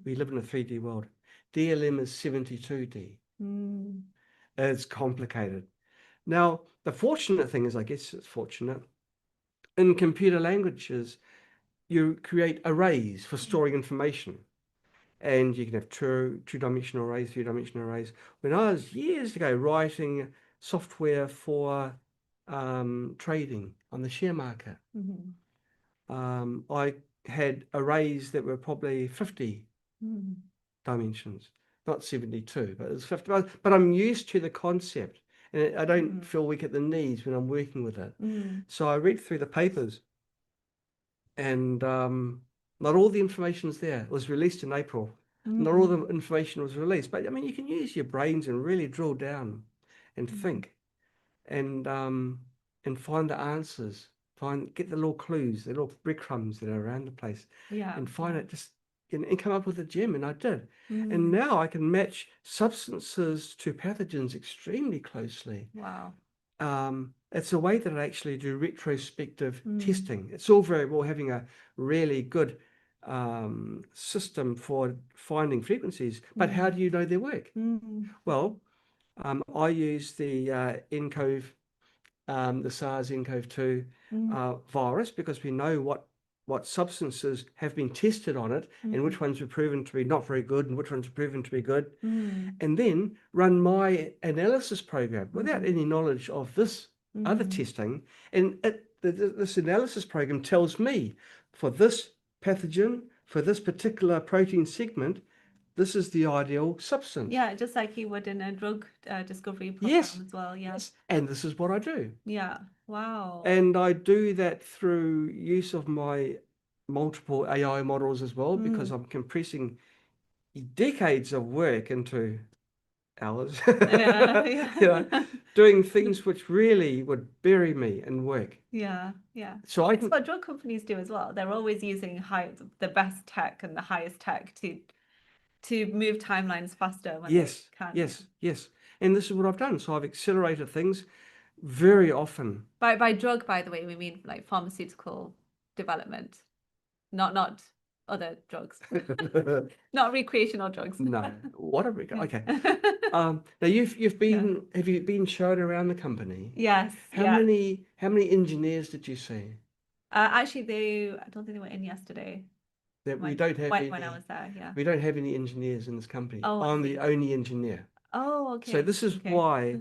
We live in a 3D world. DLM is 72D. It's complicated. Now, the fortunate thing is, I guess it's fortunate, in computer languages, you create arrays for storing information. And you can have two-dimensional arrays, three-dimensional arrays. When I was years ago writing software for trading on the share market, I had arrays that were probably 50 dimensions, not 72, but it was 50. But I'm used to the concept. and I don't feel weak at the knees when I'm working with it. So I read through the papers, and not all the information is there. It was released in April. Not all the information was released, but I mean, you can use your brains and really drill down and think, and find the answers, get the little clues, the little breadcrumbs that are around the place, and find it just and come up with a gem. And I did, and now I can match substances to pathogens extremely closely. Wow. It's a way that I actually do retrospective testing. It's all very well having a really good system for finding frequencies, but how do you know their work? Well, I use the nCoV, the SARS-CoV-2 virus, because we know what substances have been tested on it and which ones were proven to be not very good and which ones were proven to be good, and then run my analysis program without any knowledge of this other testing. And this analysis program tells me, for this pathogen, for this particular protein segment, this is the ideal substance. Yeah, just like you would in a drug discovery program Yes. as well. Yeah. Yes. And this is what I do. Yeah. Wow. And I do that through use of my multiple AI models as well, because I'm compressing decades of work into hours. Yeah, You know, doing things which really would bury me in work. Yeah, yeah. So I It's can, what drug companies do as well. They're always using the best tech and the highest tech to move timelines faster when yes, they can. yes, yes. And this is what I've done. So I've accelerated things very often. By drug, by the way, we mean like pharmaceutical development, not other drugs, not recreational drugs. No, what a okay. Now you've been have you been shown around the company? Yes. How Yeah. many engineers did you see? Actually, I don't think they were in yesterday. That we When, don't have when, any. when I was there, yeah. We don't have any engineers in this company. Oh, I I'm see. the only engineer. Oh, okay. So this is Okay. why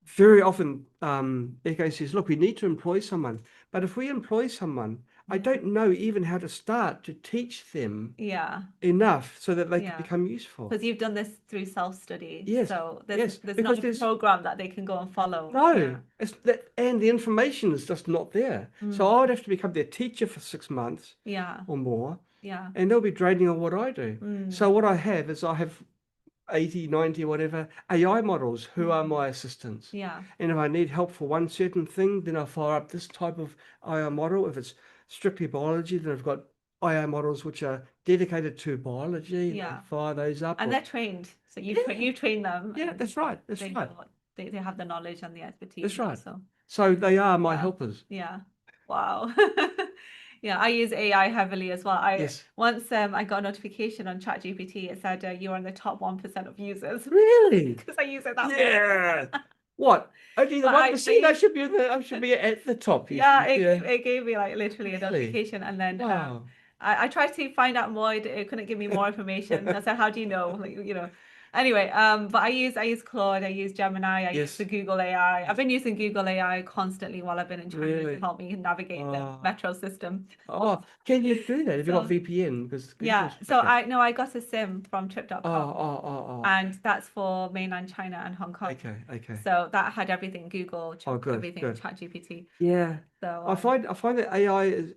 very often Echo says, look, we need to employ someone. But if we employ someone, I don't know even how to start to teach them Yeah, enough so that they Yeah. can become useful. because you've done this through self-study. Yes, So yes, there's because not a there's- program that they can go and follow. No, Yeah. it's that, and the information is just not there. So I would have to become their teacher for 6 months Yeah. or more, Yeah. and they'll be draining on what I do. So what I have is I have 80, 90, whatever AI models who are my assistants. Yeah. And if I need help for one certain thing, then I fire up this type of AI model. If it's strictly biology, then I've got AI models which are dedicated to biology. Yeah. I fire those up. And or- they're trained. So you train them. Yeah, and that's right. That's they right. know they have the knowledge and the expertise. That's right. So So they are my Yeah. helpers. yeah. Wow. Yeah, I use AI heavily as well. Yes. Once I got a notification on ChatGPT, it said you're in the top 1% of users Really? because I use it that much. Yeah. What? Only the But I 1%? I should be I should be at the top. Yeah, it gave me like literally a Really? notification, and then Wow. I tried to find out more. It couldn't give me more information. I said, "How do you know?" Like, you know. Anyway, but I use Claude, I use Gemini, I use Yes. the Google AI. I've been using Google AI constantly while I've been in China Really? to help me navigate the Oh. metro system. Oh, can you do that? Have you got So- VPN? Because Yeah, Google's- so okay. I got a SIM from trip.com, Oh. and that's for mainland China and Hong Kong. Okay. So that had everything Google, good, everything, good. ChatGPT. Yeah. So I find that AI is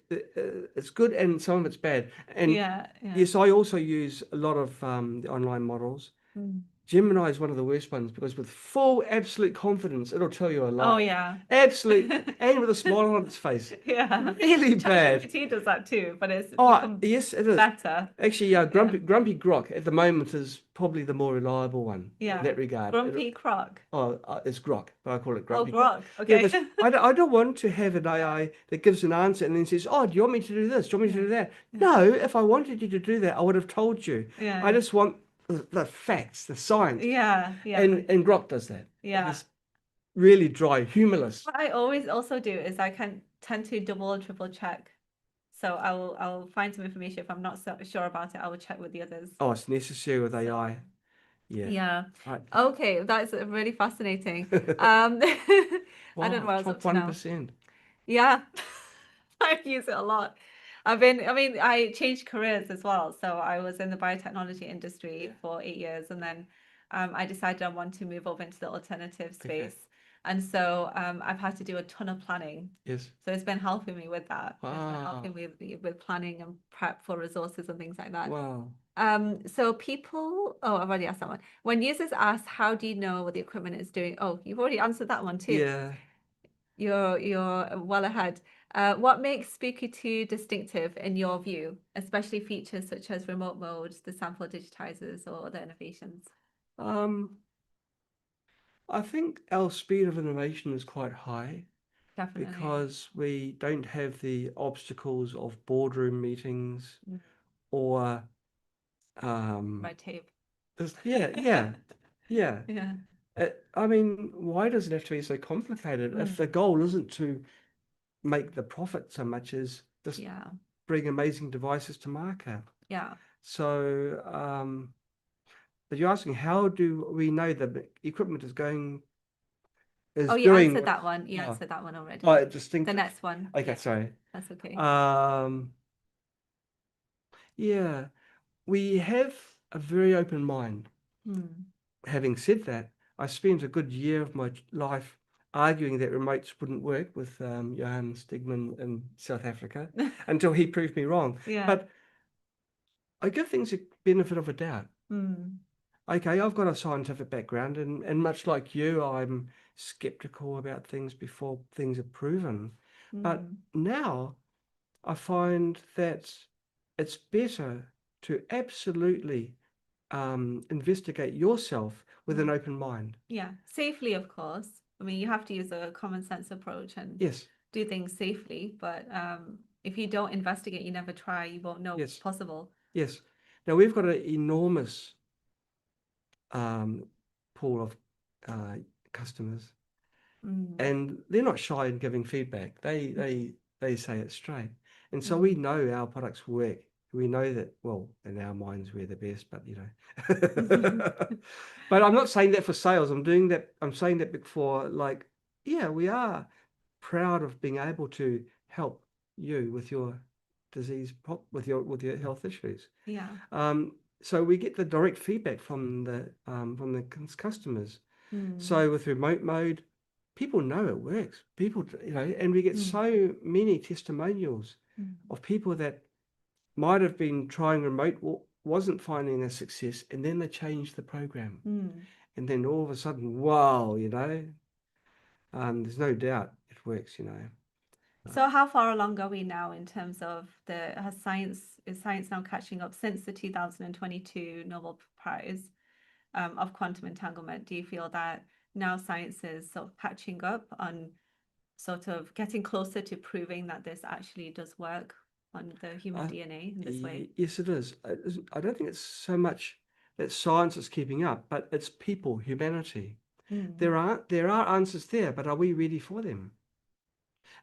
it's good and some of it's bad. And yeah. yes, I also use a lot of the online models. Mm. Gemini is one of the worst ones because with full absolute confidence, it'll tell you a lie. Oh yeah. Absolute, and with a smile on its face. Yeah. Really bad. ChatGPT does that too, but it's Oh, become yes, it is. better. Actually, Grumpy Grok at the moment is probably the more reliable one Yeah. in that regard. Grumpy Croc. It's Grok, but I call it Oh, Grumpy. Grok. Yeah, Okay. but I don't want to have an AI that gives an answer and then says, "Oh, do you want me to do this? Do you want me to do that?" No, if I wanted you to do that, I would have told you. Yeah. I just want the facts, the science. Yeah. And Grok does that. Yeah. It's really dry, humorless. What I always also do is I can tend to double and triple check. So I'll find some information. If I'm not so sure about it, I will check with the others. Oh, it's necessary with AI. Yeah. Yeah. Right. Okay, that's really fascinating. I don't know what I was up top to now. 1%. Yeah, I use it a lot. I changed careers as well. So I was in the biotechnology industry for 8 years, and then I decided I want to move over into the alternative Okay. space. And so I've had to do a ton of planning. Yes. So it's been helping me with that. It's been Wow. helping with planning and prep for resources and things like that. Wow. So people, oh, I've already asked that one. When users ask, how do you know what the equipment is doing? Oh, you've already answered that one too. Yeah. You're well ahead. What makes Spooky2 distinctive in your view, especially features such as remote mode, the sample digitizers, or other innovations? I think our speed of innovation is quite high Definitely. because we don't have the obstacles of boardroom meetings Mm. or Red tape. yeah. Yeah. I mean, why does it have to be so complicated if the goal isn't to make the profit so much as just Yeah. bring amazing devices to market? Yeah. So, but you're asking, how do we know the equipment is Oh, you doing answered what that one. You oh, answered that one already. oh, The distinctive? next one. Okay, Yeah, sorry. that's okay. Yeah, we have a very open mind. Having said that, I spent a good year of my life arguing that remotes wouldn't work with Johan Stigman in South Africa until he proved me wrong. Yeah. But I give things a benefit of a doubt. Okay, I've got a scientific background, and much like you, I'm skeptical about things before things are proven. But now I find that it's better to absolutely investigate yourself with an open mind. Yeah, safely, of course. I mean, you have to use a common sense approach and Yes, do things safely, but if you don't investigate, you never try, you won't know what's yes, possible. yes. Now we've got an enormous pool of customers, and they're not shy in giving feedback. They say it straight, and so we know our products work. We know that, well, in our minds we're the best, but you know. But I'm not saying that for sales. I'm saying that for, like, yeah, we are proud of being able to help you with your with your health issues. Yeah. So we get the direct feedback from the customers. So with remote mode, people know it works. People, you know, and we get so many testimonials of people that might have been trying remote, wasn't finding a success, and then they changed the program, and then all of a sudden, wow, you know, there's no doubt it works, you know. So how far along are we now in terms of is science now catching up since the 2022 Nobel Prize of quantum entanglement? Do you feel that now science is sort of catching up on sort of getting closer to proving that this actually does work on the human DNA in this way? Yes, it is. I don't think it's so much that science is keeping up, but it's people, humanity. There are answers there, but are we ready for them?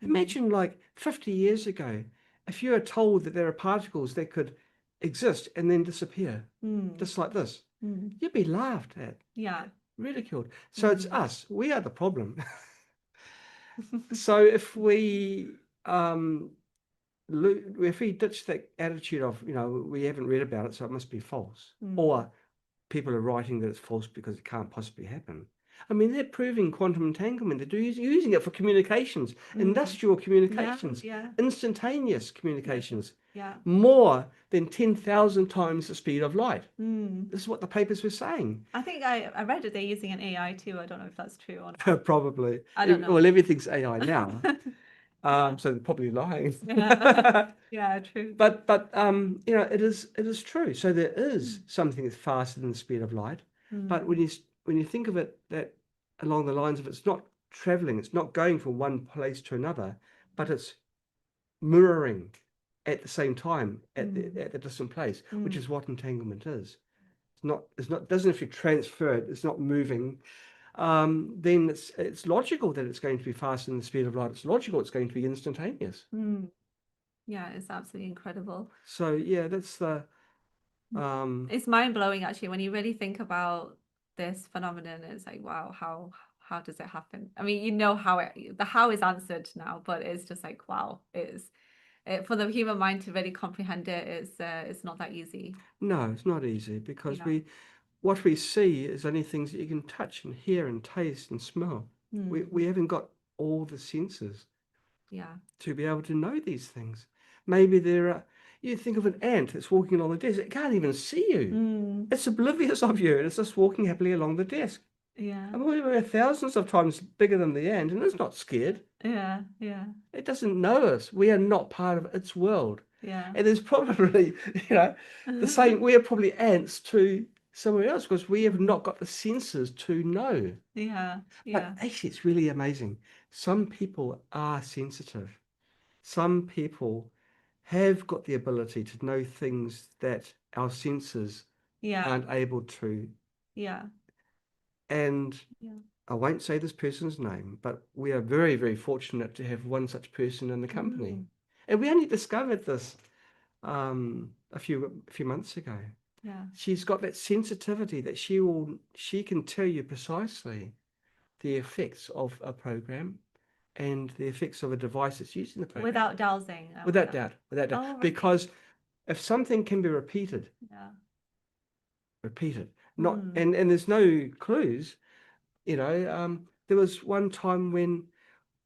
Imagine, like 50 years ago, if you were told that there are particles that could exist and then disappear, just like this, you'd be laughed at, ridiculed. So it's us. We are the problem. So if we ditch that attitude of, you know, we haven't read about it, so it must be false, or people are writing that it's false because it can't possibly happen. I mean, they're proving quantum entanglement. They're using it for communications, industrial communications, instantaneous communications, more than 10,000 times the speed of light. This is what the papers were saying. I think I read that they're using an AI too. I don't know if that's true or not. Probably. I don't know. Well, everything's AI now. So they're probably lying. Yeah, true. But you know, it is true. So there is something that's faster than the speed of light. But when you think of it that along the lines of, it's not traveling, it's not going from one place to another, but it's mirroring at the same time at the distant place, which is what entanglement is. It's not doesn't actually transfer it, it's not moving. Then it's logical that it's going to be faster than the speed of light. It's logical it's going to be instantaneous. Yeah, it's absolutely incredible. So yeah, that's the it's mind-blowing actually when you really think about this phenomenon. It's like, wow, how does it happen? I mean, you know how the how is answered now, but it's just like, wow, for the human mind to really comprehend it, it's not that easy. No, it's not easy because what we see is only things that you can touch and hear and taste and smell. We haven't got all the senses Yeah. to be able to know these things. Maybe you think of an ant that's walking along the desk, it can't even see you. It's oblivious of you, and it's just walking happily along the desk. Yeah. And we're thousands of times bigger than the ant, and it's not scared. Yeah. Yeah. It doesn't know us. We are not part of its world. Yeah. And there's probably, the same, we are probably ants to somewhere else because we have not got the senses to know. Yeah. But Yeah. actually, it's really amazing. Some people are sensitive. Some people have got the ability to know things that our senses Yeah. aren't able to. Yeah. And Yeah. I won't say this person's name, but we are very, very fortunate to have one such person in the company. And we only discovered this a few months ago. Yeah. She's got that sensitivity that she can tell you precisely the effects of a program and the effects of a device that's used in the program. Without dowsing. Without doubt. Oh, right. Because if something can be repeated, Yeah. not and there's no clues, there was one time when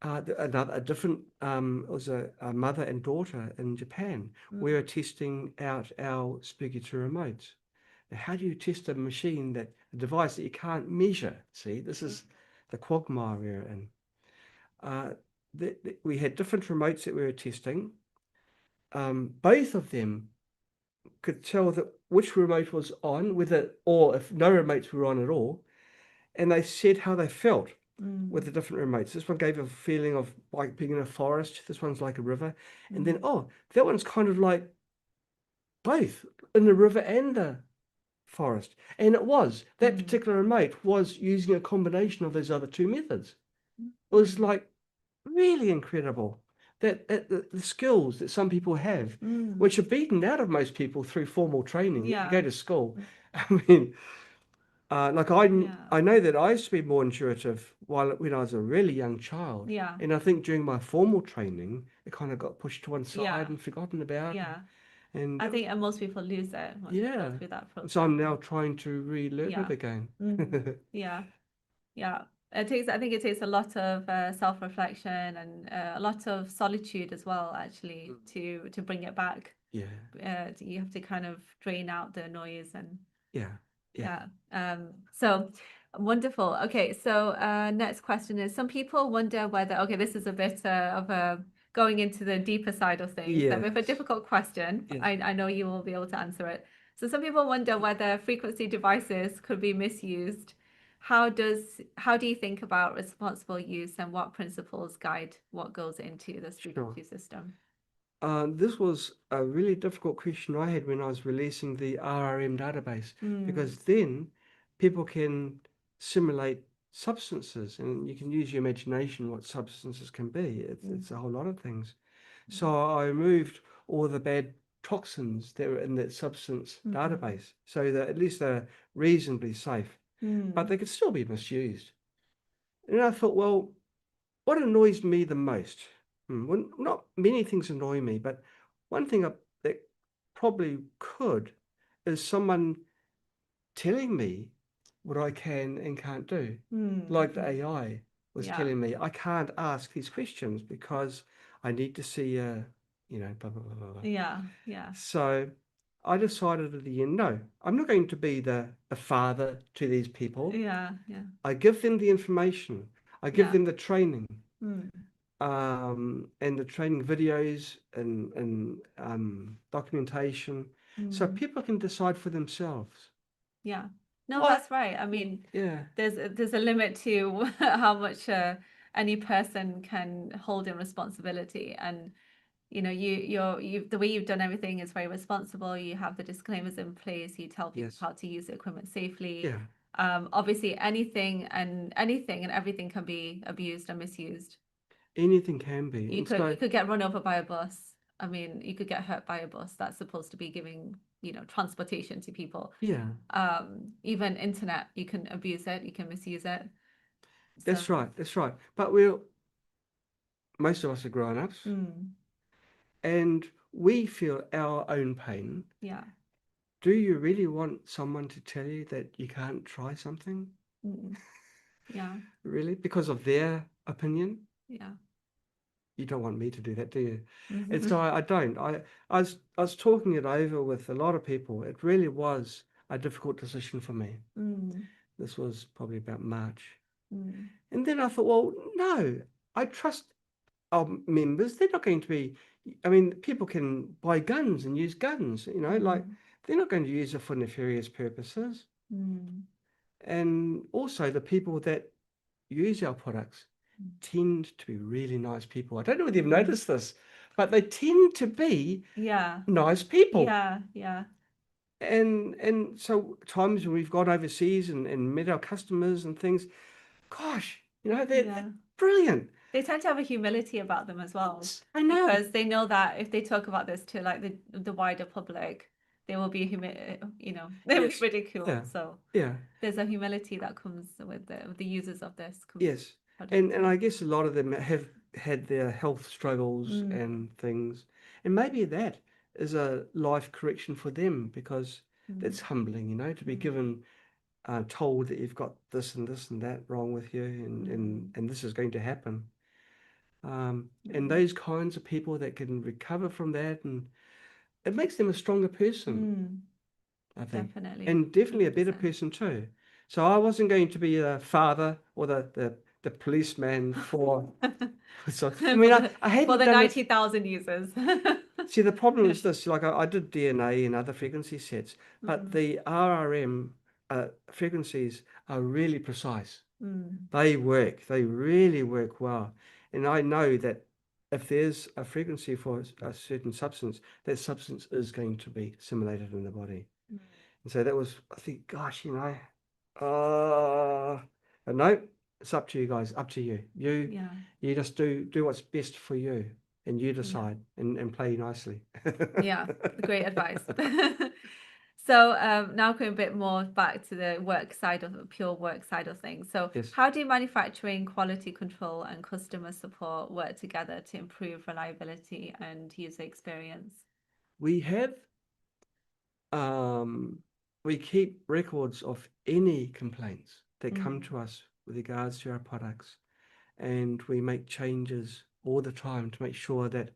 a different it was a mother and daughter in Japan. We were testing out our Spooky2 remotes. Now, how do you test a device that you can't measure? See, this is the quagmire we're in. We had different remotes that we were testing. Both of them could tell that which remote was on, or if no remotes were on at all, and they said how they felt with the different remotes. This one gave a feeling of like being in a forest. This one's like a river. And then, that one's kind of like both in the river and the forest. And that particular remote was using a combination of those other two methods. It was like really incredible that the skills that some people have, which are beaten out of most people through formal training. Yeah. You go to school. I mean, I know that I used to be more intuitive when I was a really young child. Yeah. And I think during my formal training, it kind of got pushed to one side Yeah. and forgotten about. Yeah. And I think most people lose it once they go through that process. so I'm now trying to relearn Yeah. it again. Yeah. Yeah. I think it takes a lot of self-reflection and a lot of solitude as well, actually, to bring it back. Yeah. You have to kind of drain out the noise and Yeah. so wonderful. Okay, so next question is, some people wonder whether, okay, this is a bit of a going into the deeper side of things. So with a Yes. difficult question, Yeah. I know you will be able to answer it. So some people wonder whether frequency devices could be misused. How do you think about responsible use, and what principles guide what goes into the Spooky2 system? This was a really difficult question I had when I was releasing the RRM database, because then people can simulate substances and you can use your imagination what substances can be. It's a whole lot of things. So I removed all the bad toxins that were in that substance database so that at least they're reasonably safe, but they could still be misused. And I thought, well, what annoys me the most? Well, not many things annoy me, but one thing that probably could is someone telling me what I can and can't do. Like the AI was telling me, I can't ask these questions because I need to see blah, blah, blah, blah, blah. Yeah, yeah. So I decided at the end, no, I'm not going to be the father to these people. Yeah, yeah. I give them the information. I give them the training. And the training videos and documentation, so people can decide for themselves. Yeah, no, that's right. I mean, there's a limit to how much any person can hold in responsibility, and you the way you've done everything is very responsible. You have the disclaimers in place. You tell people how to use the equipment safely. Obviously, anything and everything can be abused and misused. Anything can be. You could get run over by a bus. I mean, you could get hurt by a bus that's supposed to be giving, transportation to people. Yeah. Even internet, you can abuse it, you can misuse it. That's right. But most of us are grown-ups, and we feel our own pain. Yeah. do you really want someone to tell you that you can't try something? Yeah. Really? Because of their opinion? Yeah. You don't want me to do that, do you? And Mm-hmm. so I don't. I was talking it over with a lot of people. It really was a difficult decision for me. This was probably about March. And then I thought, well, no, I trust our members. They're not going to be, I mean, people can buy guns and use guns, you know, like they're not going to use it for nefarious purposes. And also the people that use our products tend to be really nice people. I don't know whether you've noticed this, but they tend to be Yeah. nice people. Yeah. Yeah. And so times when we've gone overseas and met our customers and things, gosh, you know, they're brilliant. They tend to have a humility about them as well. I know. Because they know that if they talk about this to like the wider public, they will be they will be ridiculed. Yeah. So Yeah. there's a humility that comes with the users of this. Yes. product. And I guess a lot of them have had their health struggles and things. And maybe that is a life correction for them, because it's humbling, you know, to be given told that you've got this and this and that wrong with you, and this is going to happen. And those kinds of people that can recover from that, and it makes them a stronger person, I think. Definitely. And definitely a better 100%. person too. So I wasn't going to be a father or the policeman for. So I mean, I hadn't for the done 90,000 users. See, the problem is this: like I did DNA and other frequency sets, but the RRM frequencies are really precise. They work. They really work well. And I know that if there's a frequency for a certain substance, that substance is going to be assimilated in the body. And so that was, I think, gosh, you know, but no, it's up to you guys, up to you. You just do what's best for you, and you decide and play nicely. Yeah, great advice. So now going a bit more back to the work side of pure work side of things. So Yes. how do manufacturing, quality control, and customer support work together to improve reliability and user experience? We have we keep records of any complaints that come to us with regards to our products, and we make changes all the time to make sure that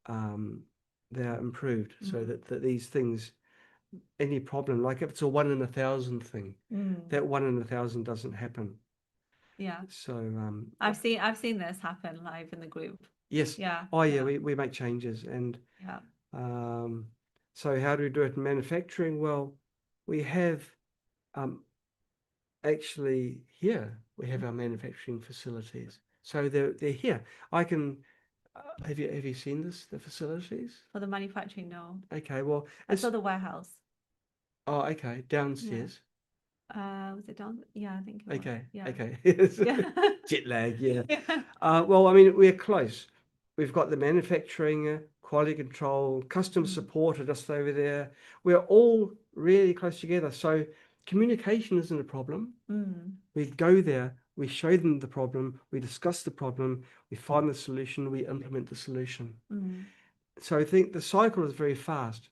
they are improved, so that these things, any problem, like if it's a 1 in 1,000 thing, that 1 in 1,000 doesn't happen. Yeah. So I've seen this happen live in the group. yes. Yeah. Oh yeah, we make changes. And yeah. So how do we do it in manufacturing? Well, we have actually here we have our manufacturing facilities. So they're here. I can have you seen the facilities? For the manufacturing, no. Okay, well, I saw the warehouse. Oh, okay, downstairs. Was it down? Yeah, I think it was. Okay, Yeah. okay. Yeah. Jet lag, yeah. Well, I mean, we're close. We've got the manufacturing, quality control, customer support are just over there. We're all really close together. So communication isn't a problem. We go there, we show them the problem, we discuss the problem, we find the solution, we implement the solution. So I think the cycle is very fast.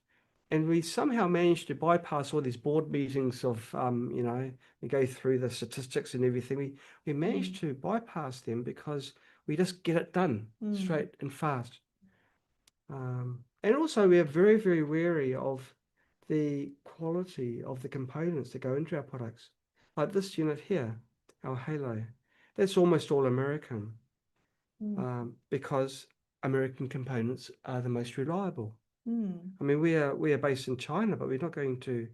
And we somehow managed to bypass all these board meetings of, you know, we go through the statistics and everything. We managed to bypass them because we just get it done straight and fast. And also we are very, very wary of the quality of the components that go into our products. Like this unit here, our Halo, that's almost all American, because American components are the most reliable. I mean, we are based in China, but we're not going to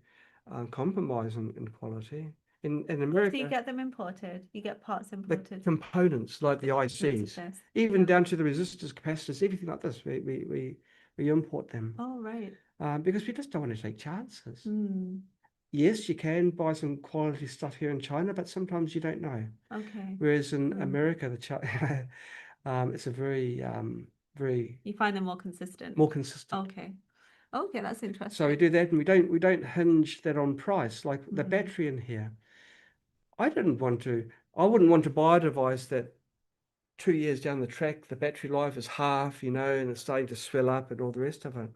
compromise in quality. In America, So you get them imported. You get parts the imported. components like the ICs, even down to the resistors, capacitors, everything like this, we import them. Oh, right. Because we just don't want to take chances. Yes, you can buy some quality stuff here in China, but sometimes you don't know. Okay. Whereas in America, it's a very You find them more consistent. more consistent. Okay. Okay, that's interesting. So we do that, and we don't hinge that on price. Like the battery in here, I wouldn't want to buy a device that 2 years down the track the battery life is half, you know, and it's starting to swell up and all the rest of it.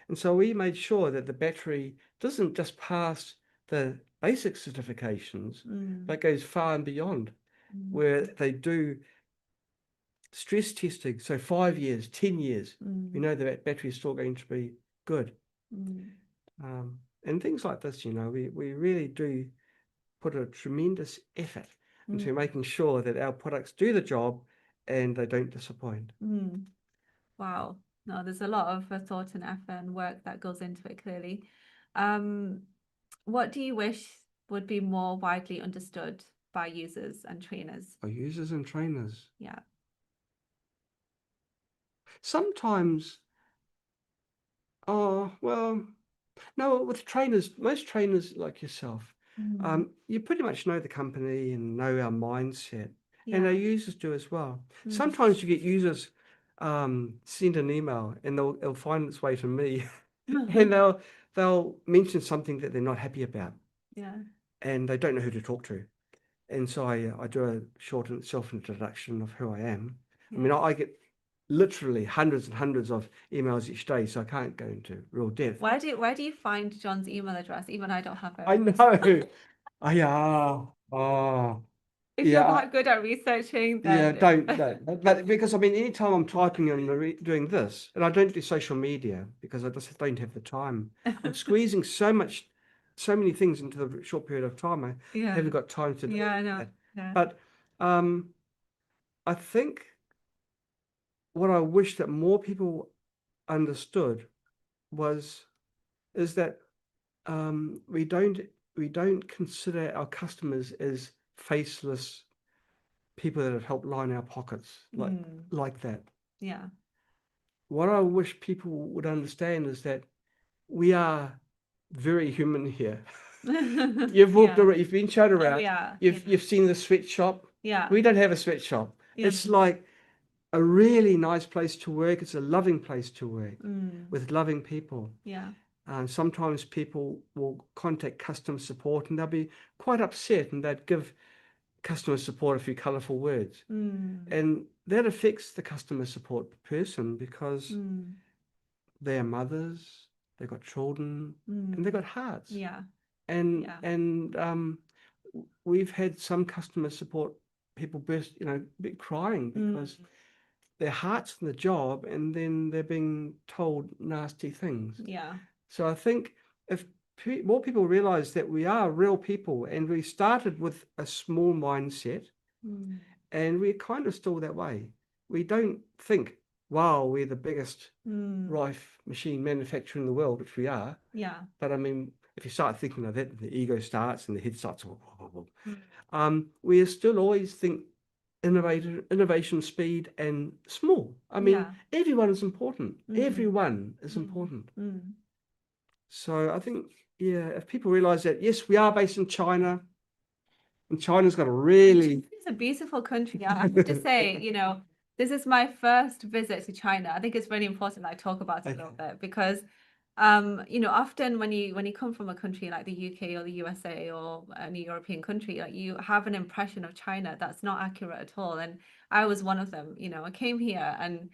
And so we made sure that the battery doesn't just pass the basic certifications, but goes far and beyond, where they do stress testing. So 5 years, 10 years, we know that battery is still going to be good. And things like this, we really do put a tremendous effort into making sure that our products do the job and they don't disappoint. Wow. No, there's a lot of thought and effort and work that goes into it, clearly. What do you wish would be more widely understood by users and trainers? Our users and trainers. Yeah. Sometimes, no, with trainers, most trainers like yourself, you pretty much know the company and know our mindset, and our users do as well. Sometimes you get users send an email and it'll find its way to me, and they'll mention something that they're not happy about, and they don't know who to talk to, and so I do a short self-introduction of who I am. I mean, I get literally hundreds and hundreds of emails each day, so I can't go into real depth. Where do you find John's email address? Even I don't have it. I know. If you're that good at researching, then don't. But because I mean, anytime I'm typing and doing this, and I don't do social media because I just don't have the time. I'm squeezing so many things into the short period of time. I haven't got time to do I know. that. Yeah. But I think what I wish that more people understood is that we don't consider our customers as faceless people that have helped line our pockets like that. Yeah. What I wish people would understand is that we are very human here. You've walked around, you've been shown around, you've seen the sweatshop. Yeah. We don't have a sweatshop. It's like a really nice place to work. It's a loving place to work with loving people. Yeah. Sometimes people will contact customer support and they'll be quite upset and they'd give customer support a few colourful words. And that affects the customer support person because they're mothers, they've got children, and they've got hearts. Yeah. And we've had some customer support people burst, crying because their heart's in the job and then they're being told nasty things. Yeah. So I think if more people realize that we are real people and we started with a small mindset and we're kind of still that way. We don't think, wow, we're the biggest rice machine manufacturer in the world, which we are. Yeah. But I mean, if you start thinking like that, the ego starts and the head starts. We still always think innovation, speed, and small. I mean, everyone is important. Everyone is important. So I think, if people realize that, yes, we are based in China, and China's got a really... It's a beautiful country. I have to say, this is my first visit to China. I think it's really important that I talk about it a little bit because, often when you come from a country like the UK or the USA or any European country, like you have an impression of China that's not accurate at all. And I was one of them. I came here and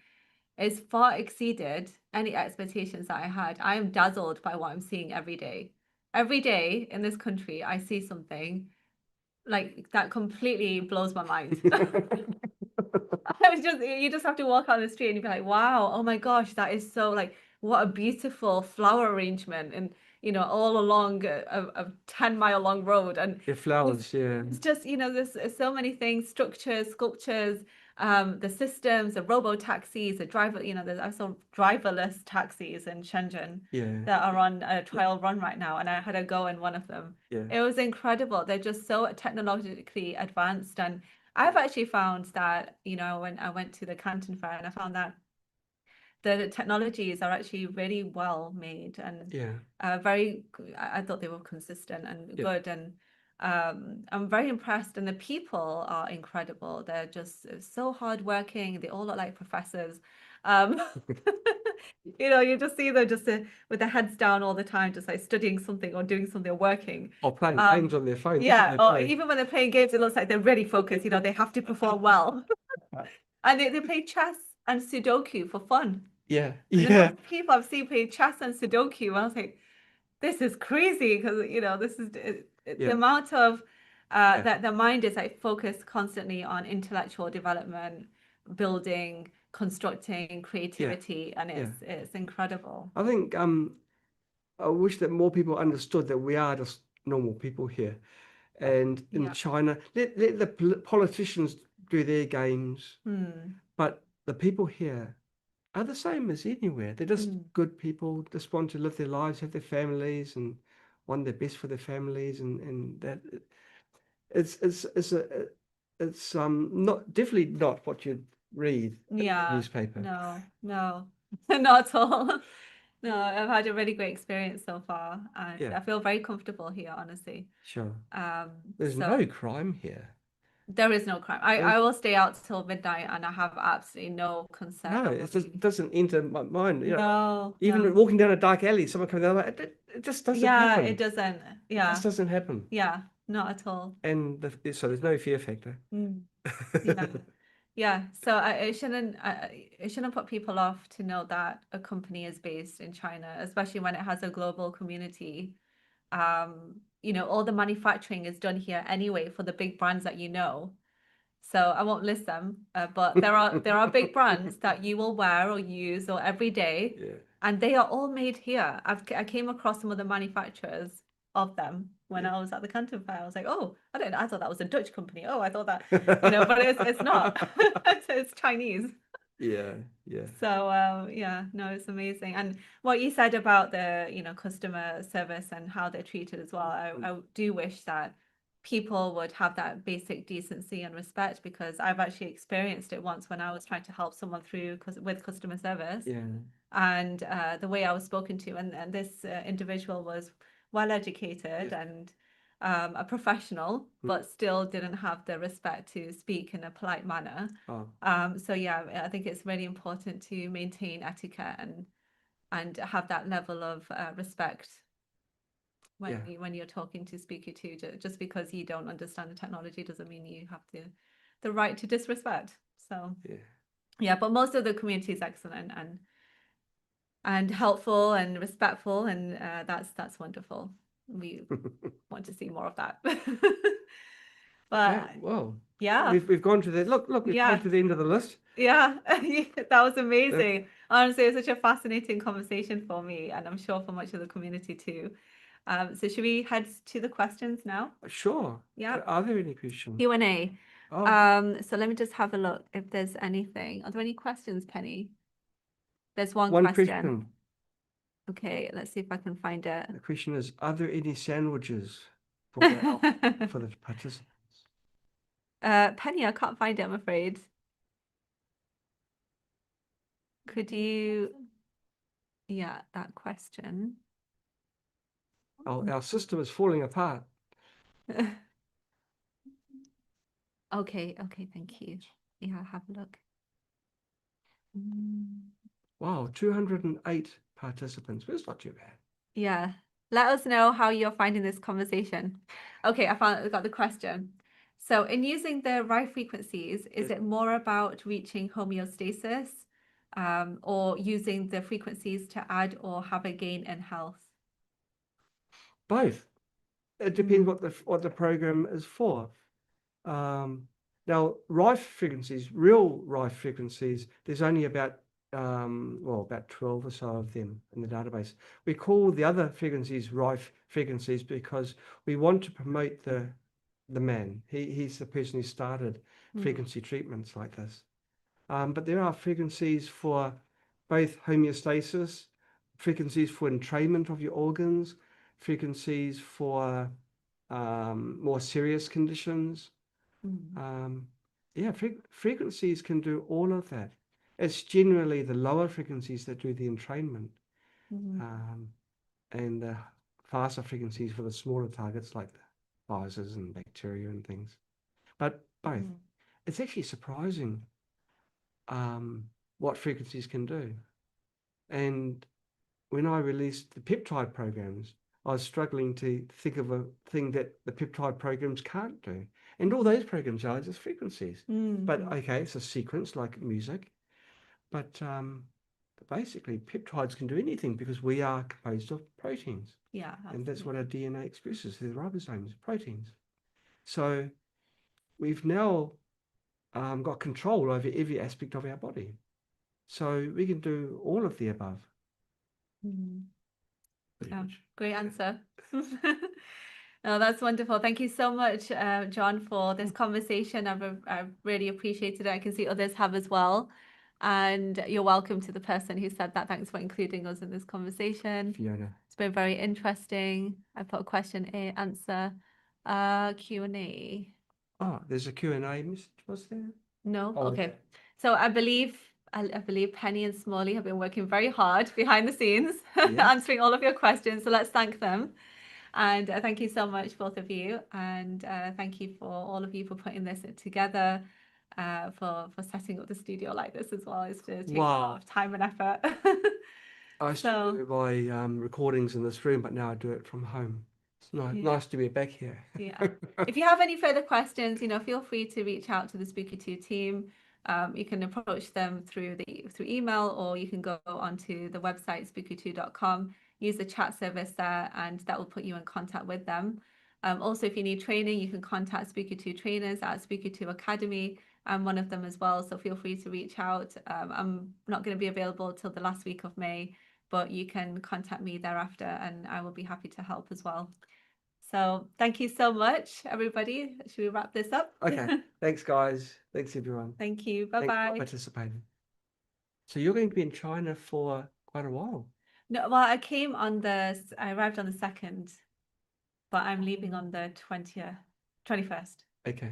it's far exceeded any expectations that I had. I am dazzled by what I'm seeing every day. Every day in this country, I see something like that completely blows my mind. You just have to walk on the street and you'd be like, wow, oh my gosh, that is so like, what a beautiful flower arrangement. And, all along a 10-mile long road. And flowers, it's just, there's so many things, structures, sculptures, the systems, the robo-taxis, the driver, I saw driverless taxis in Shenzhen that are on a trial run right now. And I had a go in one of them. It was incredible. They're just so technologically advanced. And I've actually found that, when I went to the Canton Fair and I found that the technologies are actually really well made and I thought they were consistent and good. And I'm very impressed, and the people are incredible. They're just so hardworking. They all look like professors. You just see them with their heads down all the time, just like studying something or doing something or working. Or playing games on their phone. Yeah, or even when they're playing games, it looks like they're really focused. They have to perform well. And they play chess and Sudoku for fun. Yeah, And the yeah, number of people I've seen play chess and Sudoku, I was like, this is crazy because this is Yeah. the amount of Yeah. that the mind is like focused constantly on intellectual development, building, constructing, creativity, and it's incredible. I think I wish that more people understood that we are just normal people here. And in Yeah. China, let the politicians do their games, but the people here are the same as anywhere. They're just good people, just want to live their lives, have their families, and want their best for their families, and that it's not definitely not what you'd read in the Yeah, newspaper. no, not at all. No, I've had a really great experience so far, and Yeah. I feel very comfortable here, honestly. Sure. Um, There's so no crime here. there is no crime. I will stay out till midnight, and I have absolutely no concern. No, of it worry. doesn't enter my mind. No, Even no. walking down a dark alley, someone coming the other way, it just doesn't Yeah, happen. it doesn't. It Yeah, just doesn't happen. yeah, not at all. And so there's no fear factor. Yeah. Yeah, so it shouldn't put people off to know that a company is based in China, especially when it has a global community. All the manufacturing is done here anyway for the big brands that you know. So I won't list them, but there are big brands that you will wear or use or every day, Yeah. and they are all made here. I came across some of the manufacturers of them when I was at the Canton Fair. I was like, oh, I thought that was a Dutch company. Oh, I thought that, but it's not. It's Chinese. Yeah, yeah. So yeah, no, it's amazing. And what you said about the customer service and how they're treated as well, I do wish that people would have that basic decency and respect, because I've actually experienced it once when I was trying to help someone through with customer service. Yeah. And the way I was spoken to, and this individual was well educated and a professional, but still didn't have the respect to speak in a polite manner. Oh. So yeah, I think it's really important to maintain etiquette and have that level of respect when you're talking to Spooky2. Just because you don't understand the technology doesn't mean you have the right to disrespect. So yeah, but most of the community is excellent and helpful and respectful, and that's wonderful. We want to see more of that. But well, yeah, we've gone to the look. We've Yeah. come to the end of the list. yeah, that was amazing. Honestly, it was such a fascinating conversation for me, and I'm sure for much of the community too. So should we head to the questions now? Sure. Yeah. Are there any questions? Q&A. Oh, So let me just have a look if there's anything. Are there any questions, Penny? There's one one question. question. Okay, let's see if I can find it. The question is, are there any sandwiches for the participants? Penny, I can't find it, I'm afraid. Could you, yeah, that question. Oh, our system is falling apart. Okay, thank you. Yeah, I'll have a look. Wow, 208 participants. That's not too bad. Yeah, let us know how you're finding this conversation. Okay, I got the question. So in using the right frequencies, is it more about reaching homeostasis, or using the frequencies to add or have a gain in health? Both. It depends what the program is for. Now, rife frequencies, real rife frequencies, there's only about 12 or so of them in the database. We call the other frequencies rife frequencies because we want to promote the man. He's the person who started frequency treatments like this. But there are frequencies for both homeostasis, frequencies for entrainment of your organs, frequencies for more serious conditions. Frequencies can do all of that. It's generally the lower frequencies that do the entrainment, and the faster frequencies for the smaller targets like the viruses and bacteria and things. But both. It's actually surprising what frequencies can do. And when I released the peptide programs, I was struggling to think of a thing that the peptide programs can't do. And all those programs are just frequencies. But okay, it's a sequence like music. But basically peptides can do anything because we are composed of proteins. Yeah. And that's what absolutely. our DNA expresses, the ribosomes, proteins. So we've now got control over every aspect of our body. So we can do all of the above. Mm. Pretty Oh, much. great answer. Oh, that's wonderful. Thank you so much, John, for this conversation. I've really appreciated it. I can see others have as well. And you're welcome to the person who said that. Thanks for including us in this conversation. Fiona. It's been very interesting. I put a question, answer, Q&A. Oh, there's a Q&A message, was there? No? Oh, Okay. So I believe Penny and Smalley have been working very hard behind the scenes, Yeah. answering all of your questions. So let's thank them. And thank you so much, both of you. And thank you for all of you for putting this together, for setting up the studio like this as well. It's taken a lot of time and effort. I used to do my recordings in this room, but now I do it from home. It's nice to be back here. Yeah. If you have any further questions, feel free to reach out to the Spooky2 team. You can approach them through email, or you can go onto the website spooky2.com, use the chat service there, and that will put you in contact with them. Also, if you need training, you can contact Spooky2 trainers at Spooky2 Academy. I'm one of them as well, so feel free to reach out. I'm not going to be available till the last week of May, but you can contact me thereafter, and I will be happy to help as well. So thank you so much, everybody. Should we wrap this up? Okay. Thanks, guys. Thanks, everyone. Thank you. Thanks for Bye-bye. participating. So you're going to be in China for quite a while. No, well, I arrived on the 2nd, but I'm leaving on the 21st. Okay. Yeah.